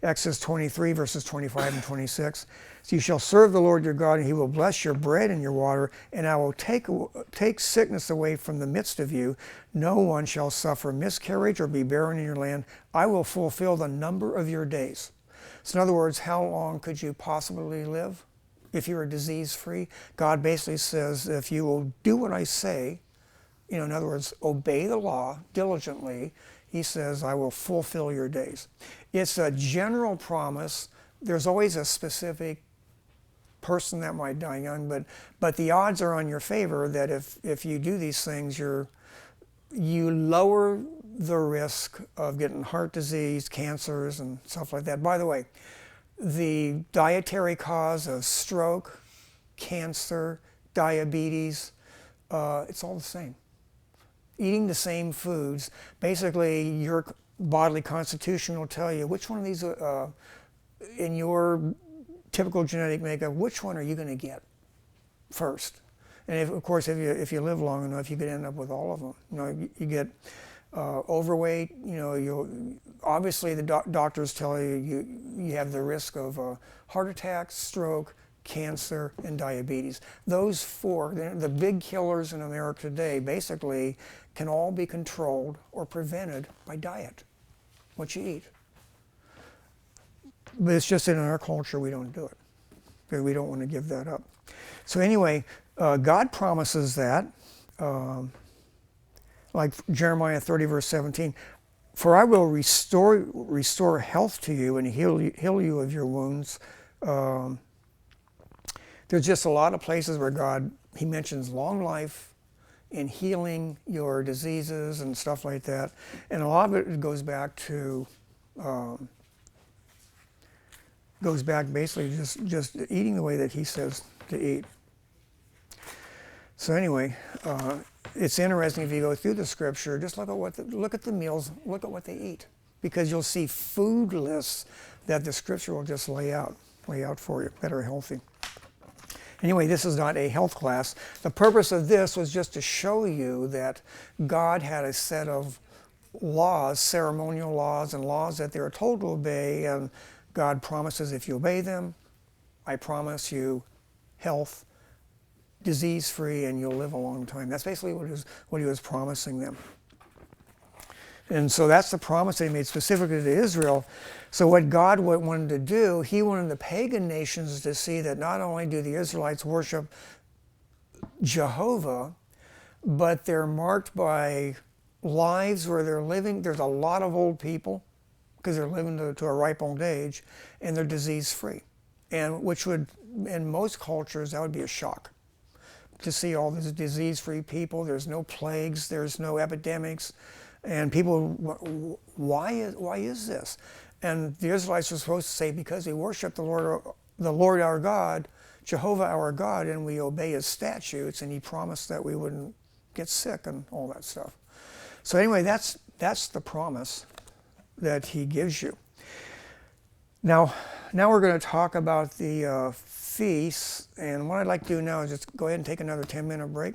Exodus 23, verses 25 and 26, so you shall serve the Lord your God, and he will bless your bread and your water, and I will take sickness away from the midst of you. No one shall suffer miscarriage or be barren in your land. I will fulfill the number of your days. So in other words, how long could you possibly live if you were disease-free? God basically says, if you will do what I say, you know, in other words, obey the law diligently, he says, I will fulfill your days. It's a general promise. There's always a specific person that might die young, but the odds are on your favor that if you do these things, you lower the risk of getting heart disease, cancers, and stuff like that. By the way, the dietary cause of stroke, cancer, diabetes, it's all the same. Eating the same foods, basically your bodily constitution will tell you which one of these, in your typical genetic makeup, which one are you going to get first? And of course, if you live long enough, you could end up with all of them. You know, you get overweight. You know, obviously the doctors tell you you have the risk of heart attack, stroke, cancer, and diabetes. Those four, the big killers in America today, basically can all be controlled or prevented by diet, what you eat. But it's just that in our culture we don't do it because we don't want to give that up. So anyway, God promises that, like Jeremiah 30 verse 17, for I will restore health to you and heal you of your wounds. There's just a lot of places where God, he mentions long life and healing your diseases and stuff like that. And a lot of it goes back to, basically just eating the way that he says to eat. So anyway, it's interesting if you go through the scripture, just look at the meals, look at what they eat, because you'll see food lists that the scripture will just lay out for you that are healthy. Anyway, this is not a health class. The purpose of this was just to show you that God had a set of laws, ceremonial laws, and laws that they are told to obey, and God promises if you obey them, I promise you health, disease-free, and you'll live a long time. That's basically what he was promising them. And so that's the promise that he made specifically to Israel. So what God wanted to do, he wanted the pagan nations to see that not only do the Israelites worship Jehovah, but they're marked by lives where they're living. There's a lot of old people because they're living to a ripe old age, and they're disease-free. And which would, in most cultures, that would be a shock to see all these disease-free people. There's no plagues, there's no epidemics. And people, why is this? And the Israelites were supposed to say, because we worship the Lord our God, Jehovah our God, and we obey his statutes, and he promised that we wouldn't get sick and all that stuff. So anyway, that's the promise that he gives you. Now we're going to talk about the feasts, and what I'd like to do now is just go ahead and take another 10-minute break.